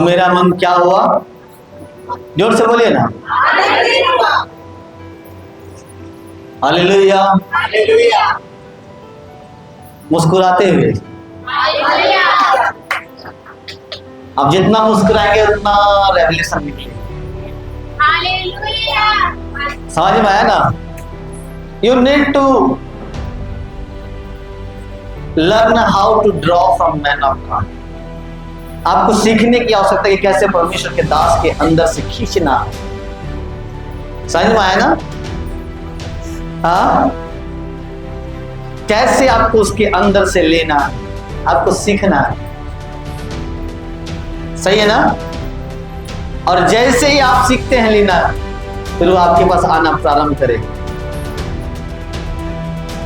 मेरा मन क्या हुआ? जोर से बोलिए ना, हालेलुया। मुस्कुराते हुए। अब जितना मुस्कुराएंगे उतना रेवलेशन निकलेगा। समझ में आया ना? You need to learn how to draw from man of God. आपको सीखने की आवश्यकता है कि कैसे परमेश्वर के दास के अंदर से खींचना है। समझ में आया ना? हाँ, कैसे आपको उसके अंदर से लेना है, आपको सीखना है। सही है ना? और जैसे ही आप सीखते हैं लेना, फिर वो आपके पास आना प्रारंभ करेगा।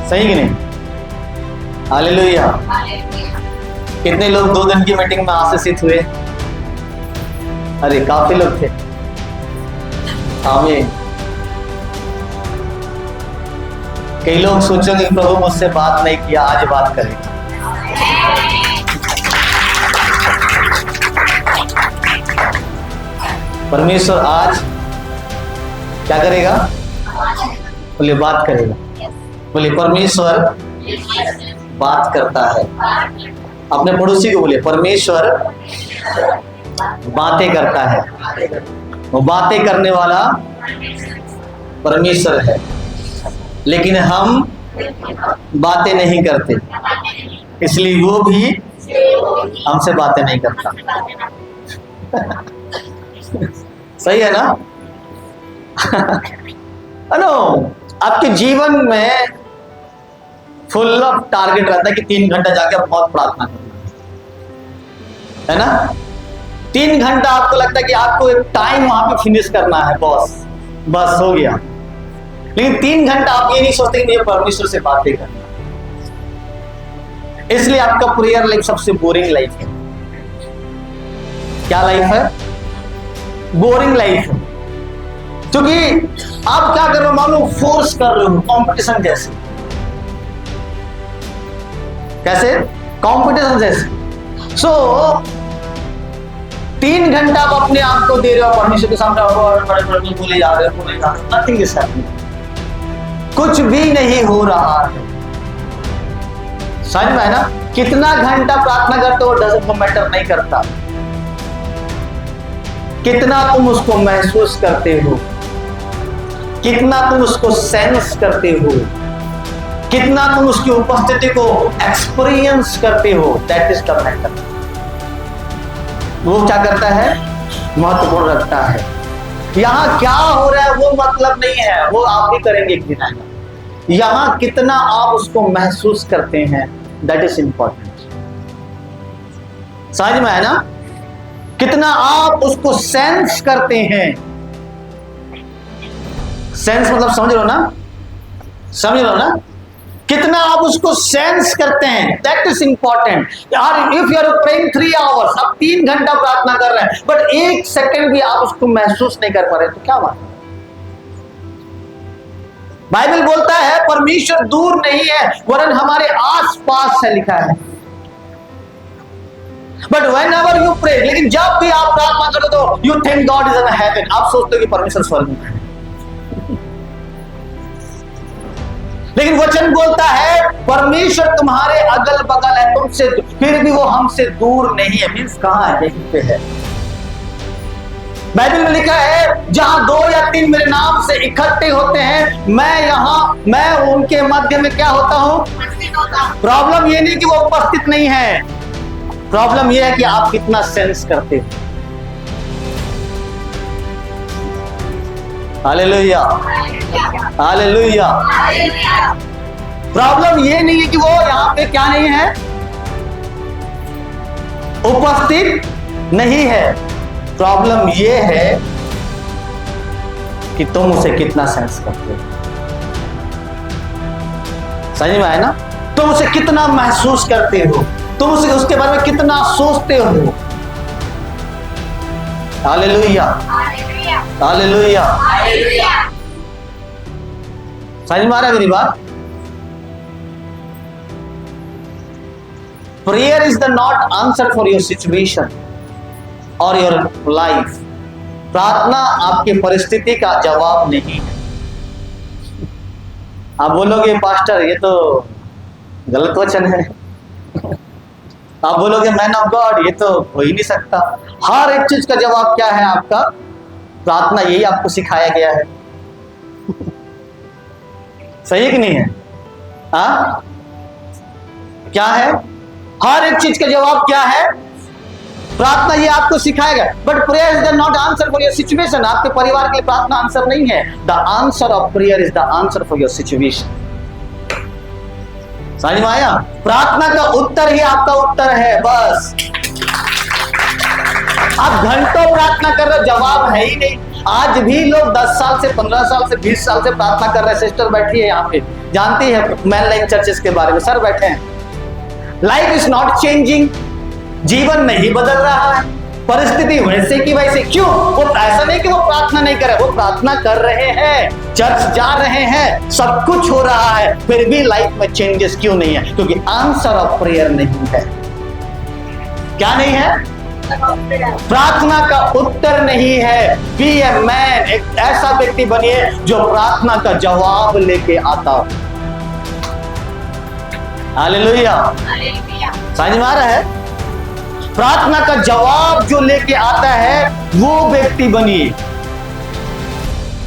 सही कि नहीं? हालेलुया। कितने लोग 2 दिन की मीटिंग में आशीषित हुए? अरे काफी लोग थे। आमीन। कई लोग सोचेंगे प्रभु मुझसे बात नहीं किया, आज बात करेगा। परमेश्वर आज क्या करेगा? बोले बात करेगा। बोले परमेश्वर बात करता है। अपने पड़ोसी को बोले परमेश्वर बातें करता है। वो बातें करने वाला परमेश्वर है, लेकिन हम बातें नहीं करते, इसलिए वो भी हमसे बातें नहीं करता। सही है ना? हेलो, आपके जीवन में फुल ऑफ टारगेट रहता है कि 3 घंटा जाके बहुत प्रार्थना करना है ना? 3 घंटा आपको लगता है कि आपको एक टाइम वहां पे फिनिश करना है, बस हो गया। लेकिन 3 घंटा आप ये नहीं सोचते कि मुझे परमेश्वर से बातें करना। इसलिए आपका प्रेयर लाइफ सबसे बोरिंग लाइफ है। क्या लाइफ है? बोरिंग लाइफ है। क्योंकि आप क्या कर रहे हो? मानो फोर्स कर रहे हो, कंपटीशन जैसे। कैसे? कंपटीशन जैसे। सो 3 घंटा आप अपने आप को दे रहे हो परमेश्वर के सामने, बड़े बोले जा रहे हो, नथिंग इज हैपनिंग। कुछ भी नहीं हो रहा है। समझ में है ना? कितना घंटा प्रार्थना करते हो डजंट मैटर, नहीं करता। कितना तुम उसको महसूस करते हो, कितना तुम उसको सेंस करते हो, कितना तुम उसकी उपस्थिति को एक्सपीरियंस करते हो, दैट इज द मैटर। वो क्या करता है? महत्वपूर्ण रखता है। यहां क्या हो रहा है वो मतलब नहीं है, वो आप भी करेंगे एक दिन आएगा। यहां कितना आप उसको महसूस करते हैं, दैट इज इंपॉर्टेंट। समझ में है ना? कितना आप उसको सेंस करते हैं। सेंस मतलब समझ लो ना? समझ लो ना? कितना आप उसको सेंस करते हैं, दैट इज इंपॉर्टेंट। यार if you are praying 3 hours, आप 3 घंटा प्रार्थना कर रहे हैं, बट 1 सेकंड भी आप उसको महसूस नहीं कर पा रहे, तो क्या बात है? बाइबल बोलता है परमेश्वर दूर नहीं है, वरन हमारे आस-पास है, लिखा है। बट व्हेनेवर यू प्रे, लेकिन जब भी आप प्रार्थना करते हो, you think God is in heaven, आप सोचते हो कि परमेश्वर स्वर्ग में है। लेकिन वचन बोलता है परमेश्वर तुम्हारे अगल बगल है, तुमसे, फिर भी वो हमसे दूर नहीं है। मीन्स कहां है? यहीं पे है। बाइबल में लिखा है जहां 2 या 3 मेरे नाम से इकट्ठे होते हैं, मैं उनके मध्य में क्या होता हूं? प्रॉब्लम ये नहीं कि वो उपस्थित नहीं है, प्रॉब्लम ये है कि आप कितना सेंस करते हो। Hallelujah, hallelujah. प्रॉब्लम ये नहीं है कि वो यहां पे क्या नहीं है? उपस्थित नहीं है। प्रॉब्लम ये है कि तुम उसे कितना सेंस करते हो। समझ में आया ना? तुम उसे कितना महसूस करते हो, तुम उसे उसके बारे में कितना सोचते हो। Hallelujah, hallelujah. समझ में आ रहा है मेरी बात? Prayer is the not answer for your situation, और योर लाइफ। प्रार्थना आपकी परिस्थिति का जवाब नहीं है। आप बोलोगे पास्टर ये तो गलत वचन है, आप बोलोगे मैन ऑफ गॉड ये तो हो ही नहीं सकता। हर एक चीज का जवाब क्या है आपका? प्रार्थना, यही आपको सिखाया गया है। सही है कि नहीं है? हाँ, क्या है? हर एक चीज का जवाब क्या है? प्रार्थना, ये आपको सिखाएगा। But prayer is the not answer for your situation. आपके परिवार के लिए प्रार्थना आंसर नहीं है। The answer of prayer is the answer for your situation. समझ में आया? प्रार्थना का उत्तर ही आपका उत्तर है, बस। आप घंटों प्रार्थना कर रहे हो, जवाब है ही नहीं। आज भी लोग 10 साल से, 15 साल से, 20 साल से प्रार्थना कर रहे हैं। सिस्टर बैठी है यहाँ पे, जानती है मैन लाइन चर्चेस के बारे में, सर बैठे हैं। लाइफ इज नॉट चेंजिंग, जीवन नहीं बदल रहा है, परिस्थिति वैसे की वैसे। क्यों? वो ऐसा नहीं कि वो प्रार्थना नहीं कर रहे, वो प्रार्थना कर रहे हैं, चर्च जा रहे हैं, सब कुछ हो रहा है, फिर भी लाइफ में चेंजेस क्यों नहीं है? क्योंकि आंसर ऑफ प्रेयर नहीं है। क्या नहीं है? प्रार्थना का उत्तर नहीं है। बी ए मैन, एक ऐसा व्यक्ति बनिए जो प्रार्थना का जवाब लेके आता हो। हालेलुया, समझ में आ रहा है? प्रार्थना का जवाब जो लेके आता है वो व्यक्ति बनिए।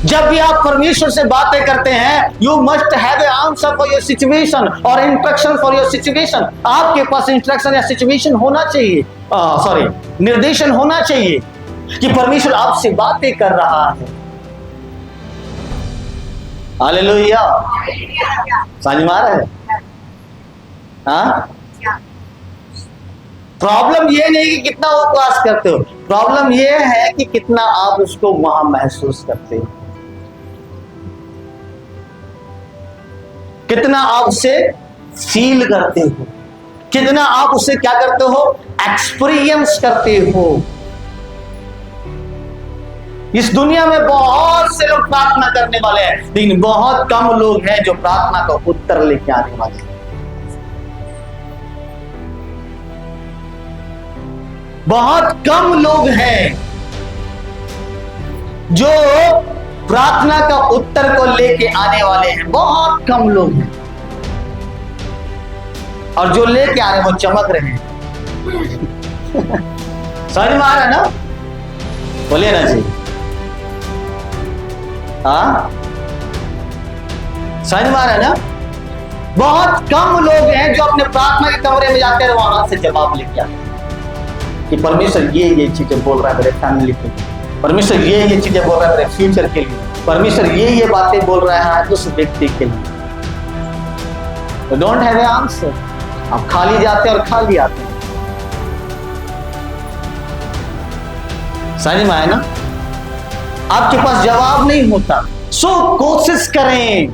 जब भी आप परमेश्वर से बातें करते हैं, you must have A answer for your situation और इंस्ट्रक्शन फॉर योर सिचुएशन। आपके पास इंस्ट्रक्शन या सिचुएशन होना चाहिए, निर्देशन होना चाहिए कि परमेश्वर आपसे बातें कर रहा है। हालेलुया, समझ में आ रहा है? हाँ, प्रॉब्लम ये नहीं कि कितना उपवास करते हो, प्रॉब्लम ये है कि कितना आप उसको वहां महसूस करते हो, कितना आप उसे फील करते हो, कितना आप उसे क्या करते हो? एक्सपीरियंस करते हो। इस दुनिया में बहुत से लोग प्रार्थना करने वाले हैं, लेकिन बहुत कम लोग हैं जो प्रार्थना का उत्तर लेके आने वाले हैं। बहुत कम लोग हैं जो प्रार्थना का उत्तर को लेके आने वाले हैं, बहुत कम लोग हैं। और जो लेके आ रहे हैं वो चमक रहे हैं। समझ में आ रहा है ना? बोलिए ना जी। हाँ, समझ में आ रहा है ना? बहुत कम लोग हैं जो अपने प्रार्थना के कमरे में जाते हैं वहां से जवाब लेके आते हैं कि परमेश्वर ये चीजें बोल रहा है मेरे फैमिली के लिए, परमेश्वर ये चीजें बोल रहा है मेरे फ्यूचर के लिए, परमेश्वर ये बातें बोल रहा है उस व्यक्ति के लिए। तो डोंट हैव ए आंसर। आप खाली जाते और खाली आते हैं। समझ में आया ना? आपके पास जवाब नहीं होता। सो कोशिश करें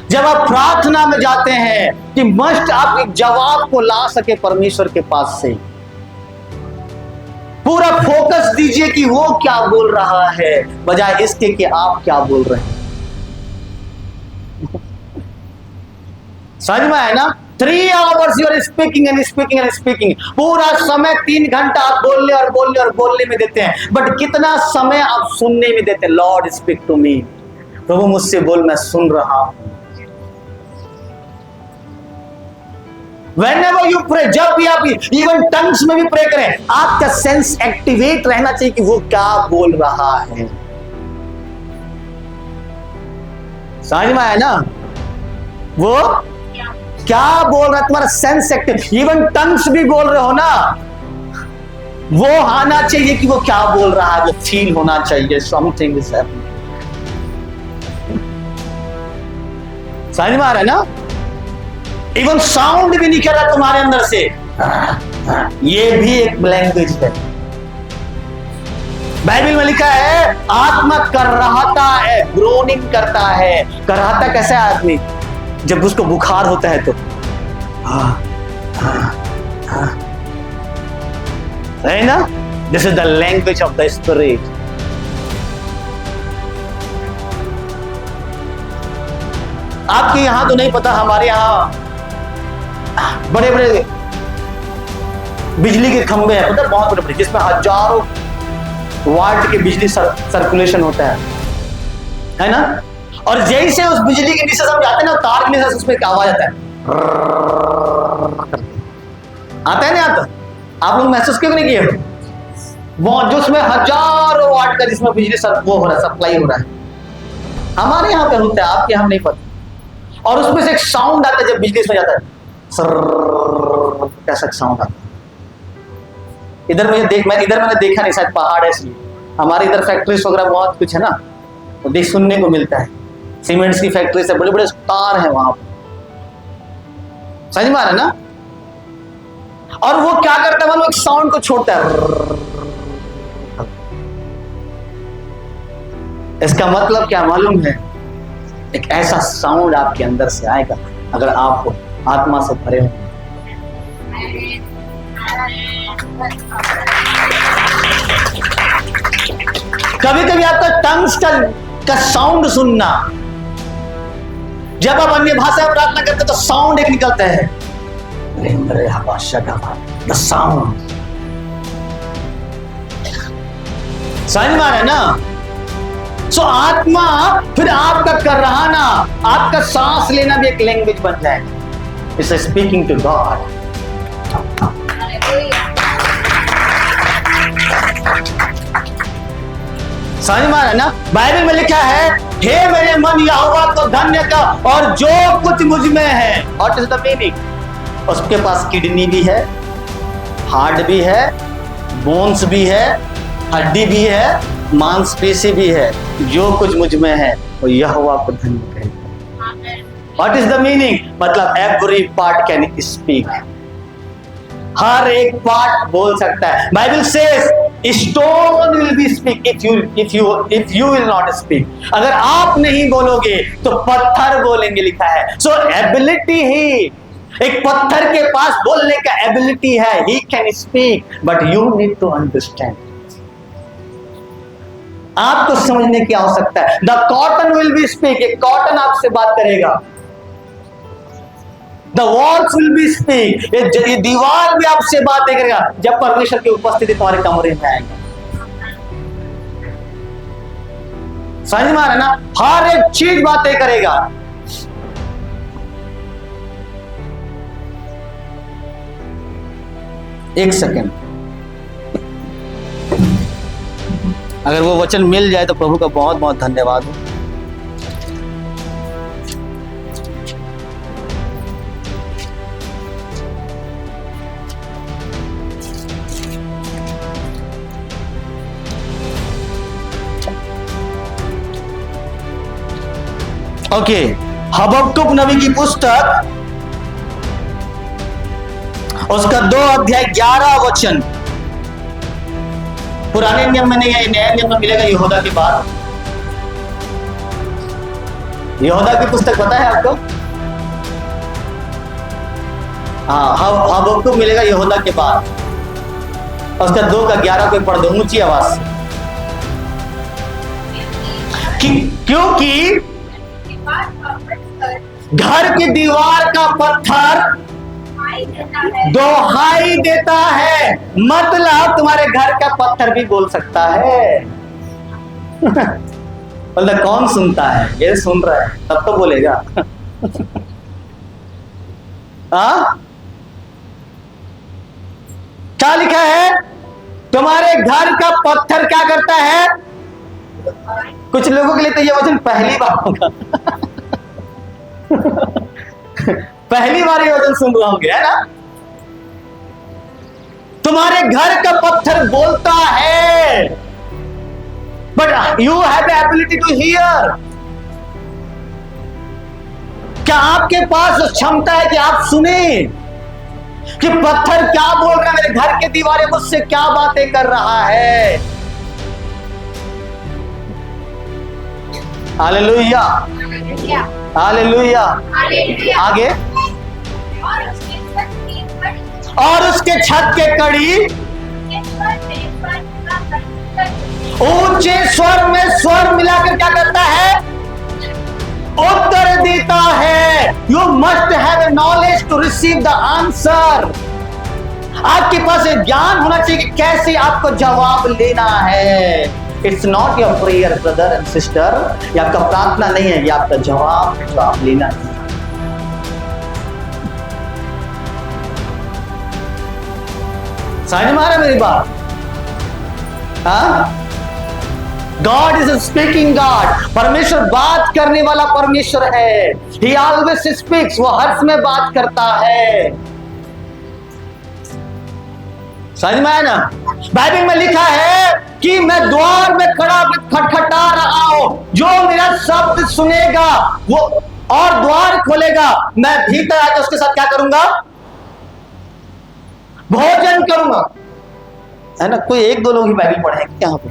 जब आप प्रार्थना में जाते हैं कि मस्ट आप एक जवाब को ला सके परमेश्वर के पास से। पूरा फोकस दीजिए कि वो क्या बोल रहा है, बजाय इसके कि आप क्या बोल रहे हैं। समझ में आया ना? 3 hours you are speaking and speaking and speaking। पूरा समय 3 घंटा आप बोलने और बोलने और बोलने में देते हैं, बट कितना समय आप सुनने में देते हैं? लॉर्ड स्पीक टू मी, प्रभु मुझसे बोल, मैं सुन रहा हूं। Whenever you pray, जब भी आप इवन टंग्स में भी प्रे करें, आपका सेंस एक्टिवेट रहना चाहिए कि वो क्या बोल रहा है। समझ में आया ना? वो क्या बोल रहा है, तुम्हारा सेंस एक्टिव। इवन टंग्स भी बोल रहे हो ना, वो आना चाहिए कि वो क्या बोल रहा है, वो फील होना चाहिए समथिंग इज हैपनिंग। समझ में आ रहा है ना? इवन साउंड भी निकल रहा तुम्हारे अंदर से, ये भी एक लैंग्वेज है। बाइबल में लिखा है आत्मा कराहता है, ग्रोनिंग करता है। कराहता कैसा है आदमी? जब उसको बुखार होता है तो है ना? This is the language of the spirit. आपके यहां तो नहीं पता, हमारे यहां बड़े बड़े बिजली के खंभे हैं, मतलब बहुत बड़े बड़े, जिसमें हजारों वाट के बिजली सर्कुलेशन होता है ना। और जैसे उस बिजली के नीचे हम जाते हैं ना, तार के नीचे उसमें क्या आवाज आता है ना, आता। आप लोग महसूस क्यों नहीं किए? वो जो उसमें हजारों वाट का जिसमें बिजली वो हो रहा है, सप्लाई हो रहा है, हमारे यहाँ पे होता है, आपके यहाँ नहीं पता। और उसमें से एक साउंड आता है जब बिजली इसमें जाता है, कैसा साउंड आता है। इधर मैंने देखा नहीं, शायद पहाड़ है इसलिए। हमारे इधर फैक्ट्रीज वगैरह बहुत कुछ है ना, तो देख सुनने को मिलता है। सीमेंट्स की फैक्ट्री से बड़े बड़े तार हैं वहां पर, समझ में आ रहा है ना। और वो क्या करता है मालूम, एक साउंड को छोड़ता है। इसका मतलब क्या मालूम है? एक ऐसा साउंड आपके अंदर से आएगा अगर आप आत्मा से भरे हो। कभी कभी आपका टंग्स का साउंड सुनना, जब आप अन्य भाषा में प्रार्थना करते तो साउंड एक निकलता है, द साउंड। समझ में आ रहा है ना। सो आत्मा फिर आपका कर रहा ना, आपका सांस लेना भी एक लैंग्वेज बन जाएगा। It's speaking to God. समझ में आ रहा है ना। बाइबल में लिखा है, हे मेरे मन यहोवा को धन्य का और जो कुछ मुझ में है। What is the meaning? उसके पास किडनी भी है, हार्ट भी है, बोन्स भी है, हड्डी भी है, मांसपेशी भी है। जो कुछ मुझ में है वो यहोवा को धन्य कहे। What is the meaning? मतलब एवरी पार्ट कैन स्पीक, हर एक पार्ट बोल सकता है। Bible says stone will be speak if you will not speak. अगर आप नहीं बोलोगे तो पत्थर बोलेंगे, लिखा है। सो एबिलिटी ही, एक पत्थर के पास बोलने का एबिलिटी है, he can speak, but you need to understand. आपको समझने की आवश्यकता है। The cotton will be speak, एक कॉटन आपसे बात करेगा। The walls will be speak, ये दीवार भी आपसे बातें करेगा जब परमेश्वर की उपस्थिति तुम्हारे कमरे में आएगा। समझ में आ रहा है ना। हर एक चीज बातें करेगा। एक सेकेंड, अगर वो वचन मिल जाए तो प्रभु का बहुत बहुत धन्यवाद हो। ओके, हबक्कुक नबी की पुस्तक, उसका 2 अध्याय 11 वचन। पुराने नियम में नहीं है, नए नियम में मिलेगा यहूदा के बाद। यहूदा की पुस्तक पता है आपको? हाँ, हबक्कुक मिलेगा यहूदा के बाद। उसका 2 का 11 को पढ़ दो ऊंची आवाज से। क्योंकि घर की दीवार का पत्थर दोहाई देता है। मतलब तुम्हारे घर का पत्थर भी बोल सकता है। मतलब कौन सुनता है? ये सुन रहा है तब तो बोलेगा। क्या लिखा है? तुम्हारे घर का पत्थर क्या करता है? कुछ लोगों के लिए तो ये वचन पहली बार होगा। पहली बार ये वचन सुन रहे होंगे, है ना। तुम्हारे घर का पत्थर बोलता है, but you have the ability to hear. क्या आपके पास क्षमता है कि आप सुने कि पत्थर क्या बोल रहा है? मेरे घर के दीवारें मुझसे क्या बातें कर रहा है? Hallelujah, hallelujah. आगे, और उसके छत के कड़ी ऊंचे स्वर में स्वर मिलाकर क्या करता है? उत्तर देता है। You must have a knowledge to receive the answer. आपके पास ज्ञान होना चाहिए कि कैसे आपको जवाब लेना है। It's not your prayer brother and sister, ये आपका प्रार्थना नहीं है, ये आपका जवाब है जो आप लेना है। समझ में आ रहा है मेरी बात? हाँ, गॉड इज स्पीकिंग गॉड, परमेश्वर बात करने वाला परमेश्वर है। ही ऑलवेज स्पीक्स, वो हर समय बात करता है। समझ में आया ना? बाइबल में लिखा है कि मैं द्वार में खड़ा खटखटा रहा हूं, जो मेरा शब्द सुनेगा वो और द्वार खोलेगा, मैं भीतर आकर उसके साथ क्या करूंगा? भोजन करूंगा। है ना? कोई एक दो लोग ही बाइबल पढ़े क्या यहाँ पे?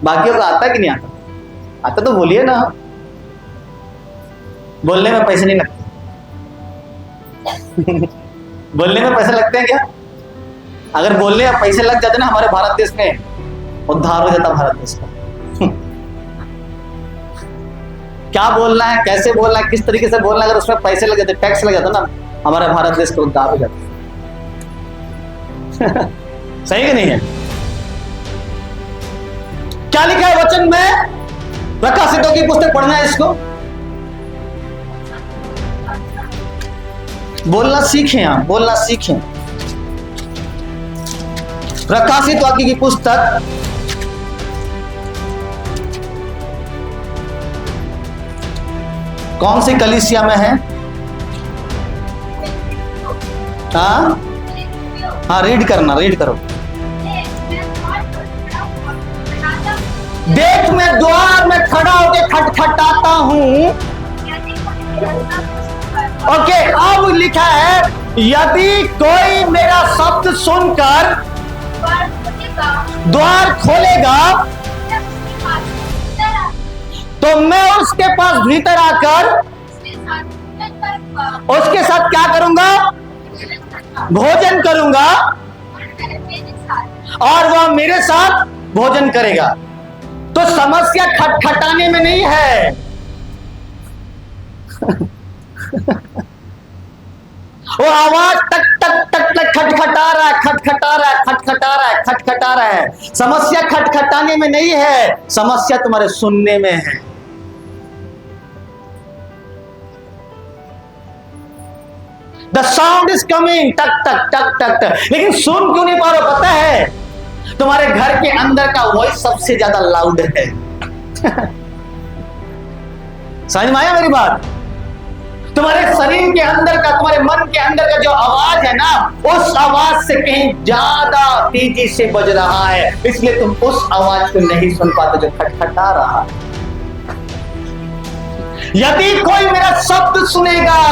बाकियों को आता कि नहीं आता? आता तो बोलिए ना। बोलने में पैसे नहीं लगते। बोलने में पैसे लगते हैं क्या? अगर बोलने में पैसे लग जाते ना हमारे भारत देश में, उद्धार हो जाता भारत देश का। क्या बोलना है, कैसे बोलना है, किस तरीके से बोलना है, अगर उसमें पैसे लग जाते, टैक्स लग जाता ना, हमारे भारत देश का उद्धार हो जाता। सही कि नहीं है? क्या लिखा है वचन में? प्रकाशितों की पुस्तक पढ़ना है इसको, बोलना सीखें, आप बोलना सीखें। प्रकाशित वाक्य की पुस्तक कौन सी कलीसिया में है? हाँ हाँ, रीड करना, रीड करो। देख मैं द्वार में खड़ा होकर खटखटाता हूं। ओके, अब लिखा है यदि कोई मेरा शब्द सुनकर द्वार खोलेगा तो मैं उसके पास भीतर आकर उसके साथ क्या करूंगा? भोजन करूंगा और वह मेरे साथ भोजन करेगा। तो समस्या खटखटाने में नहीं है। वो आवाज टक टक टक टक खटखटा रहा है, खटखटा रहा है, खटखटा रहा है, खटखटा रहा है। समस्या खटखटाने में नहीं है, समस्या तुम्हारे सुनने में है। The sound is coming, टक टक टक टक टक, लेकिन सुन क्यों नहीं पा रहे? पता है, तुम्हारे घर के अंदर का वॉइस सबसे ज्यादा लाउड है। समझ में आया मेरी बात? तुम्हारे शरीर के अंदर का, तुम्हारे मन के अंदर का जो आवाज है ना, उस आवाज से कहीं ज्यादा तेजी से बज रहा है, इसलिए तुम उस आवाज को नहीं सुन पाते जो खटखटा रहा है। यदि कोई मेरा शब्द सुनेगा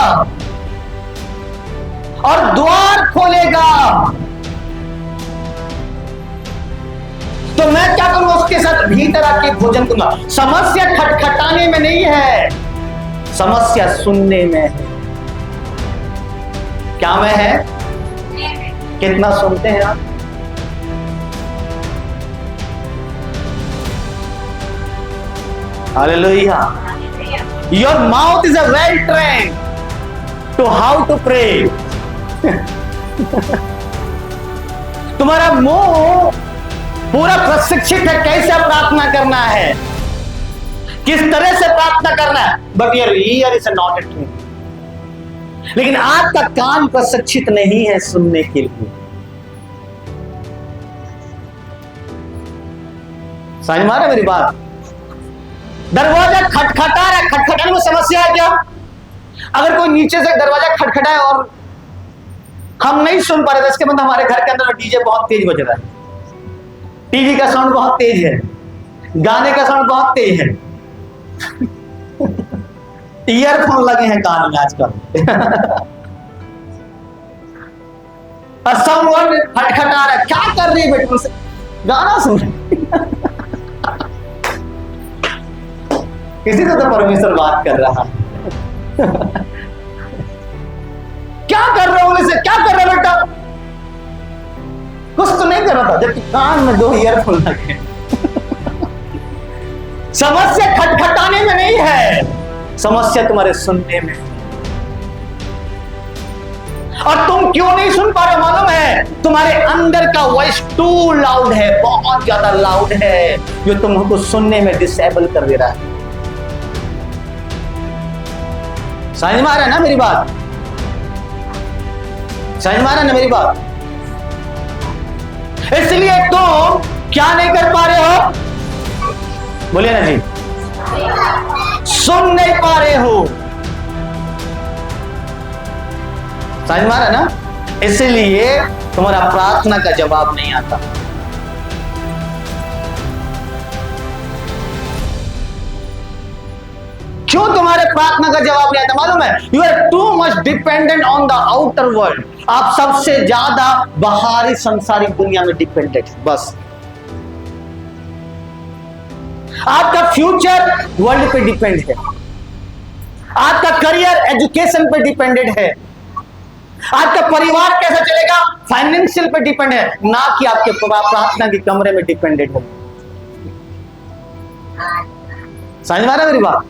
और द्वार खोलेगा तो मैं क्या करूंगा? उसके साथ भीतर आके भोजन करूंगा। समस्या खटखटाने में नहीं है, समस्या सुनने में है। क्या में है? कितना सुनते हैं आप? Hallelujah. Your mouth is a well trained to how to pray. तुम्हारा मुंह पूरा प्रशिक्षित है कैसे प्रार्थना करना है, किस तरह से प्रार्थना करना है, but your ear is not trained. लेकिन आपका कान प्रशिक्षित नहीं है सुनने के लिए। समझ में आ रहा है मेरी बात? दरवाजा खटखटा रहा है, खटखटाने में समस्या है क्या? अगर कोई नीचे से दरवाजा खटखटाए और हम नहीं सुन पा रहे थे, इसके मतलब हमारे घर के अंदर डीजे बहुत तेज बज रहा है, टीवी का साउंड बहुत तेज है, गाने का साउंड बहुत तेज है, ईयरफोन लगे हैं कान में आजकल। साउंड खटखटा रहा है, क्या कर रही है बेटे? से गाना सुन किसी से तो परमेश्वर बात कर रहा है। क्या कर रहे हो? से क्या कर रहा बेटा? कुछ तो नहीं कर रहा था, जबकि कान में 2 ईयरफोन लगे। समस्या खटखटाने में नहीं है, समस्या तुम्हारे सुनने में। और तुम क्यों नहीं सुन पा रहे हो मालूम है? तुम्हारे अंदर का वॉइस टू लाउड है, बहुत ज्यादा लाउड है, जो तुमको सुनने में डिसेबल कर दे रहा है। समझ में आ रहा है ना मेरी बात? समझ में आ रहा है ना मेरी बात? इसलिए तुम क्या नहीं कर पा रहे हो? बोलिए ना जी, सुन नहीं पा रहे हो। समझ में आ रहा है ना? इसलिए तुम्हारा प्रार्थना का जवाब नहीं आता। क्यों तुम्हारे प्रार्थना का जवाब नहीं आता मालूम है? You are too much dependent on the outer world. आप सबसे ज्यादा बाहरी संसारिक दुनिया में डिपेंडेंट, बस। आपका फ्यूचर वर्ल्ड पे डिपेंड है, आपका करियर एजुकेशन पे डिपेंडेंट है, आपका परिवार कैसा चलेगा फाइनेंशियल पे डिपेंड है, ना कि आपके प्रार्थना के कमरे में डिपेंडेंट है। समझ में आ रहा है मेरी बात?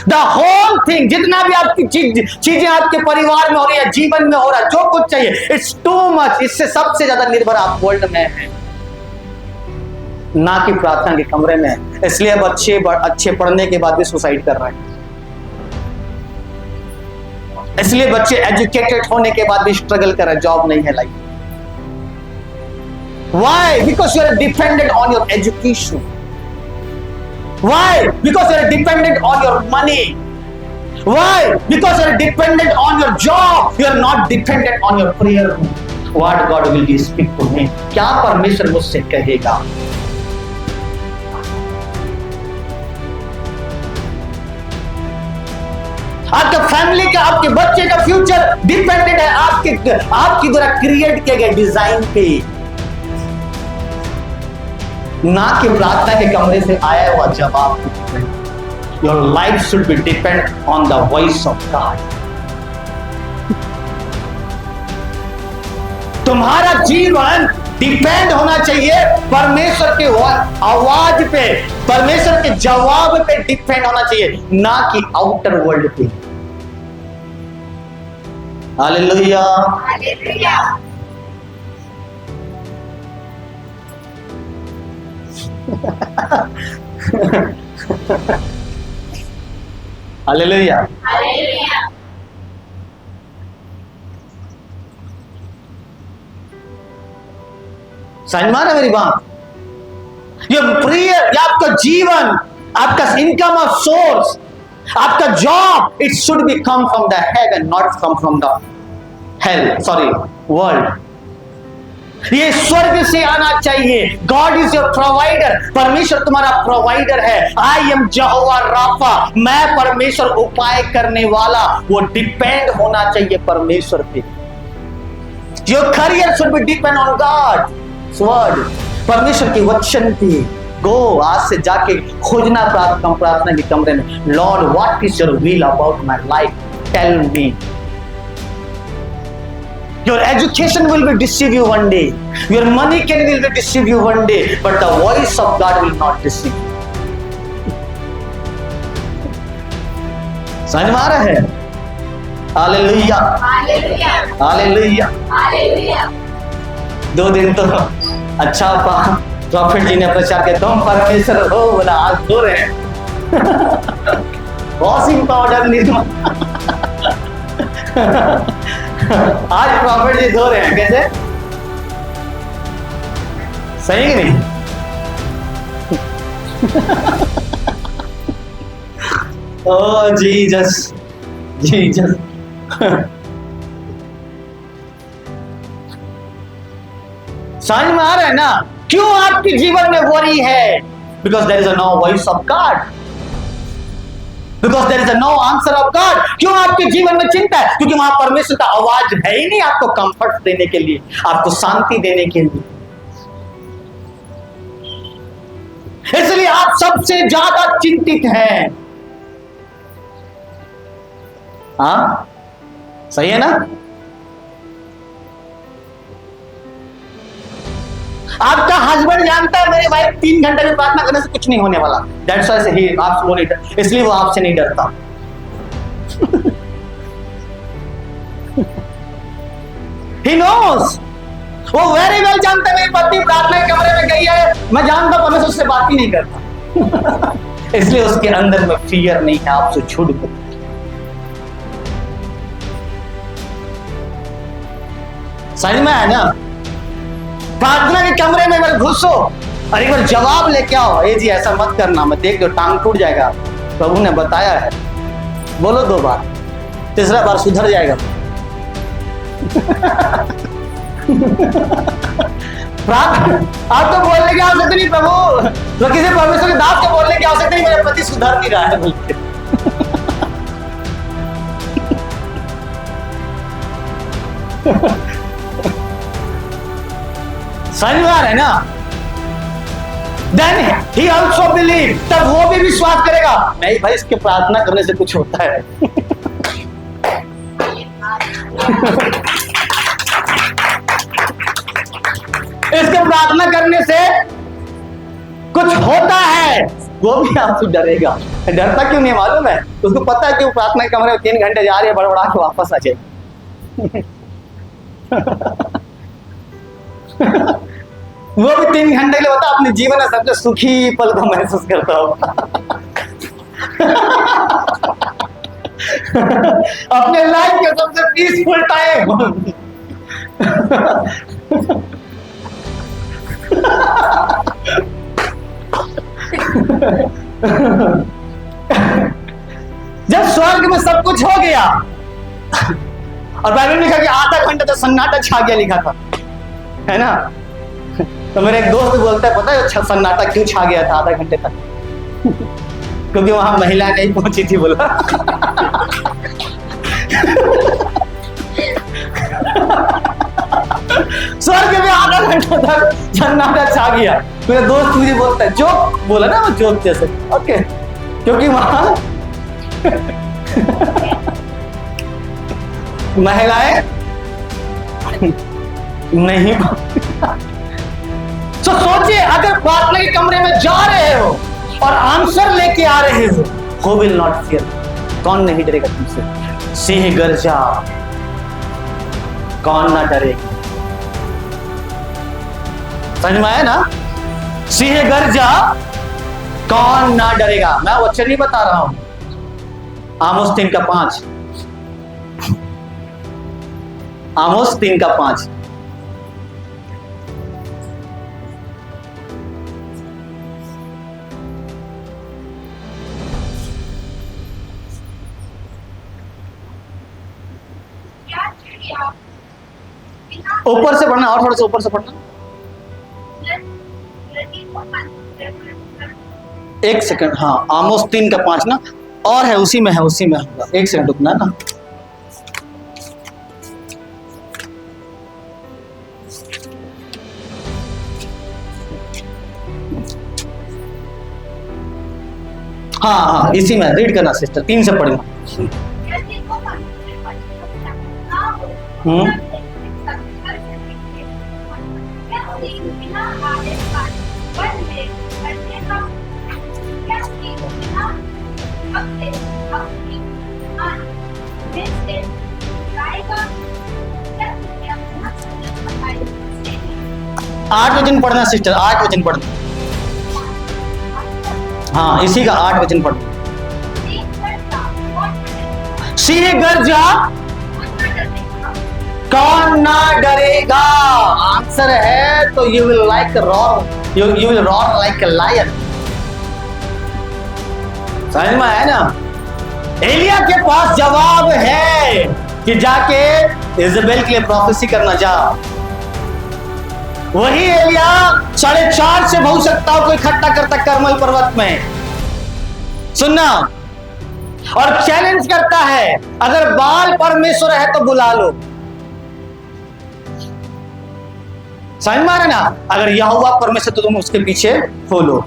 द होल थिंग, जितना भी आपकी चीजें आपके परिवार में हो रही है, जीवन में हो रहा है, जो कुछ चाहिए, इट्स टू मच। इससे सबसे ज्यादा निर्भर आप वर्ल्ड में हैं, ना कि प्रार्थना के कमरे में। इसलिए अब अच्छे पढ़ने के बाद भी सुसाइड कर रहे हैं। इसलिए बच्चे एजुकेटेड होने के बाद भी स्ट्रगल कर रहे हैं, जॉब नहीं है life. Why? Because you are dependent on your education. Why? Because you are dependent on your money. Why? Because you are dependent on your job. You are not dependent on your prayer. What God will be speak to me? क्या परमेश्वर मुझसे कहेगा? आपका family का, आपके बच्चे का future dependent है आपकी द्वारा क्रिएट किए गए डिजाइन पे, ना कि प्रार्थना के कमरे से आया हुआ जवाब। Your life should be depend on the voice of God. तुम्हारा जीवन डिपेंड होना चाहिए परमेश्वर के आवाज पे, परमेश्वर के जवाब पे डिपेंड होना चाहिए, ना कि आउटर वर्ल्ड पे। Hallelujah, hallelujah. Hallelujah, hallelujah. समझ में आ रहा है मेरी बात? ये प्रेयर, आपका जीवन, आपका इनकम ऑफ सोर्स, आपका job, it should be come from the haven, not come from the hell, sorry, world. ये स्वर्ग से आना चाहिए। गॉड इज योर प्रोवाइडर, परमेश्वर तुम्हारा प्रोवाइडर है। आई एम यहोवा राफा, मैं परमेश्वर उपाय करने वाला। वो डिपेंड होना चाहिए परमेश्वर पे। Your career should be depend on God word, परमेश्वर के वचन पे। गो, आज से जाके खोजना प्रार्थना के कमरे में, Lord what is your will about my life, tell me. Your education will be deceive you one day. Your money will be deceive you one day. But the voice of God will not deceive you. समझ में आ रहा है? Hallelujah, hallelujah, hallelujah, hallelujah. 2 दिन तो अच्छा profit जी ने प्रचार किया, तुम परमेश्वर हो, बोला आज धो रहे हैं वॉशिंग पाउडर निर्मा। आज प्रॉफिट जी धो रहे हैं, कैसे? सही कि नहीं? ओ जीसस, जीसस। समझ में आ रहा है ना? क्यों आपके जीवन में वरी है? Because there is no voice of God, because there is no answer of God. क्यों आपके जीवन में चिंता है? क्योंकि वहां परमेश्वर का आवाज है ही नहीं आपको कंफर्ट देने के लिए, आपको शांति देने के लिए। इसलिए आप सबसे ज्यादा चिंतित हैं। हाँ, सही है ना? आपका हस्बैंड जानता है मेरे वाइफ 3 घंटे में प्रार्थना करने से कुछ नहीं होने वाला, दैट्स व्हाई ही आपसे वो नहीं डर, इसलिए वो आपसे नहीं डरता। He knows. वो वेरी वेल जानता है मेरी पत्नी प्रार्थना के कमरे में गई है, मैं जानता हूं मैं उससे बात ही नहीं करता। इसलिए उसके अंदर में फियर नहीं है आपसे झूठ बोल। समझ में है ना? प्रार्थना के कमरे में अगर घुसो और एक बार जवाब लेके आओ, ये जी ऐसा मत करना, मैं देख लो टांग टूट जाएगा, प्रभु ने बताया है, बोलो 2 बार, तीसरा बार सुधर जाएगा। आप तो बोलने की आवश्यकता नहीं प्रभु, तो किसी परमेश्वर के दास को बोलने की आवश्यकता नहीं, मेरा पति सुधर नहीं रहा है बोलते। समझ में आ रहा है ना? Then he also believe, तब वो भी विश्वास करेगा नहीं भाई इसके प्रार्थना करने से कुछ होता है। इसके प्रार्थना करने से कुछ होता है, वो भी आपसे डरेगा। डरता क्यों नहीं मालूम है? उसको पता है कि वो प्रार्थना के कमरे में 3 घंटे जा रही है, बड़बड़ा के वापस आ जाए। वो भी 3 घंटे के लिए होता अपने जीवन में सबसे सुखी पल को महसूस करता होगा। अपने लाइफ के सबसे पीसफुल टाइम। जब स्वर्ग में सब कुछ हो गया और बाइबल में लिखा कि आधा घंटा तो सन्नाटा छा गया, लिखा था, है ना? तो मेरे एक दोस्त बोलता है पता है सन्नाटा क्यों छा गया था आधा घंटे तक? क्योंकि वहां महिला नहीं पहुंची थी, बोला। स्वर्ग में आधा घंटा तक सन्नाटा छा गया। मेरा दोस्त मुझे बोलता है, जोक बोला ना, वो जोक जैसे, ओके, क्योंकि वहां महिलाएं नहीं। तो सोचिए अगर प्रार्थना के कमरे में जा रहे हो और आंसर लेके आ रहे हो, who will not fear? कौन नहीं डरेगा तुमसे? सिंह गर्जा, कौन ना डरेगा? समझ में आया ना? सिंह गर्जा, कौन ना डरेगा? मैं वचन नहीं बता रहा हूं, आमोस 3:5, आमोस 3:5। ऊपर से पढ़ना, और थोड़ा सा ऊपर से पढ़ना। 1 सेकंड, हाँ, आमोस 3:5 ना, और है उसी में है, उसी में होगा। 1 सेकंड रुकना ना। हाँ हाँ, इसी में रीड करना सिस्टर, 3 से पढ़ना। आठ वचन पढ़ना सिस्टर, 8 वचन पढ़ना। हाँ, इसी का 8 वचन पढ़ना। सिंह गर्जा, कौन ना डरेगा? आंसर है तो you will like roar, you will roar like a lion. समझ में आया ना? एलिया के पास जवाब है कि जाके इजेबेल के लिए प्रोफेसी करना जा। वही एलिया 4.5 से बहु सत्ताओं को इकट्ठा करता कर्मल पर्वत में, सुनना, और चैलेंज करता है अगर बाल परमेश्वर है तो बुला लो। समझ में आ रहा है ना? अगर यहोवा परमेश्वर तो तुम उसके पीछे हो लो।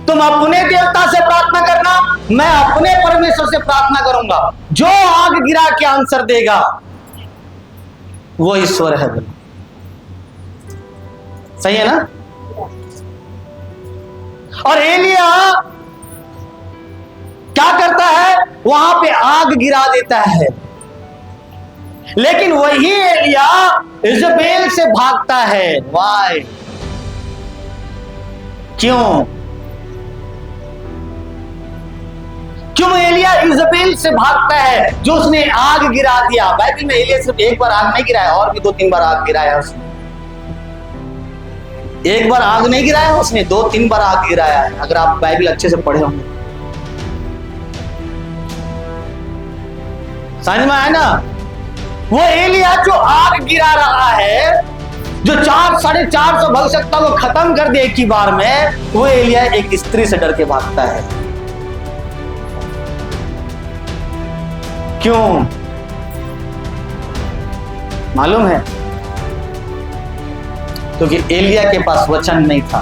तुम अपने देवता से प्रार्थना करना, मैं अपने परमेश्वर से प्रार्थना करूंगा। जो आग गिरा के आंसर देगा वो ईश्वर है। बोलो सही है ना? और एलिया क्या करता है? वहां पे आग गिरा देता है। लेकिन वही एलिया इजबेल से भागता है। वाई? क्यों एलिया इजबेल से भागता है जो उसने आग गिरा दिया? बाइबल में एलिया सिर्फ एक बार आग नहीं गिराया, और भी 2-3 बार आग गिराया उसने। एक बार आग नहीं गिराया उसने, 2-3 बार आग गिराया है, अगर आप बाइबल अच्छे से पढ़े होंगे। समझ में आया ना? वो एलिया जो आग गिरा रहा है, जो 400-450 भविष्यवक्ता को खत्म कर दे एक ही बार में, वो एलिया एक स्त्री से डर के भागता है। क्यों मालूम है? क्योंकि एलिया के पास वचन नहीं था।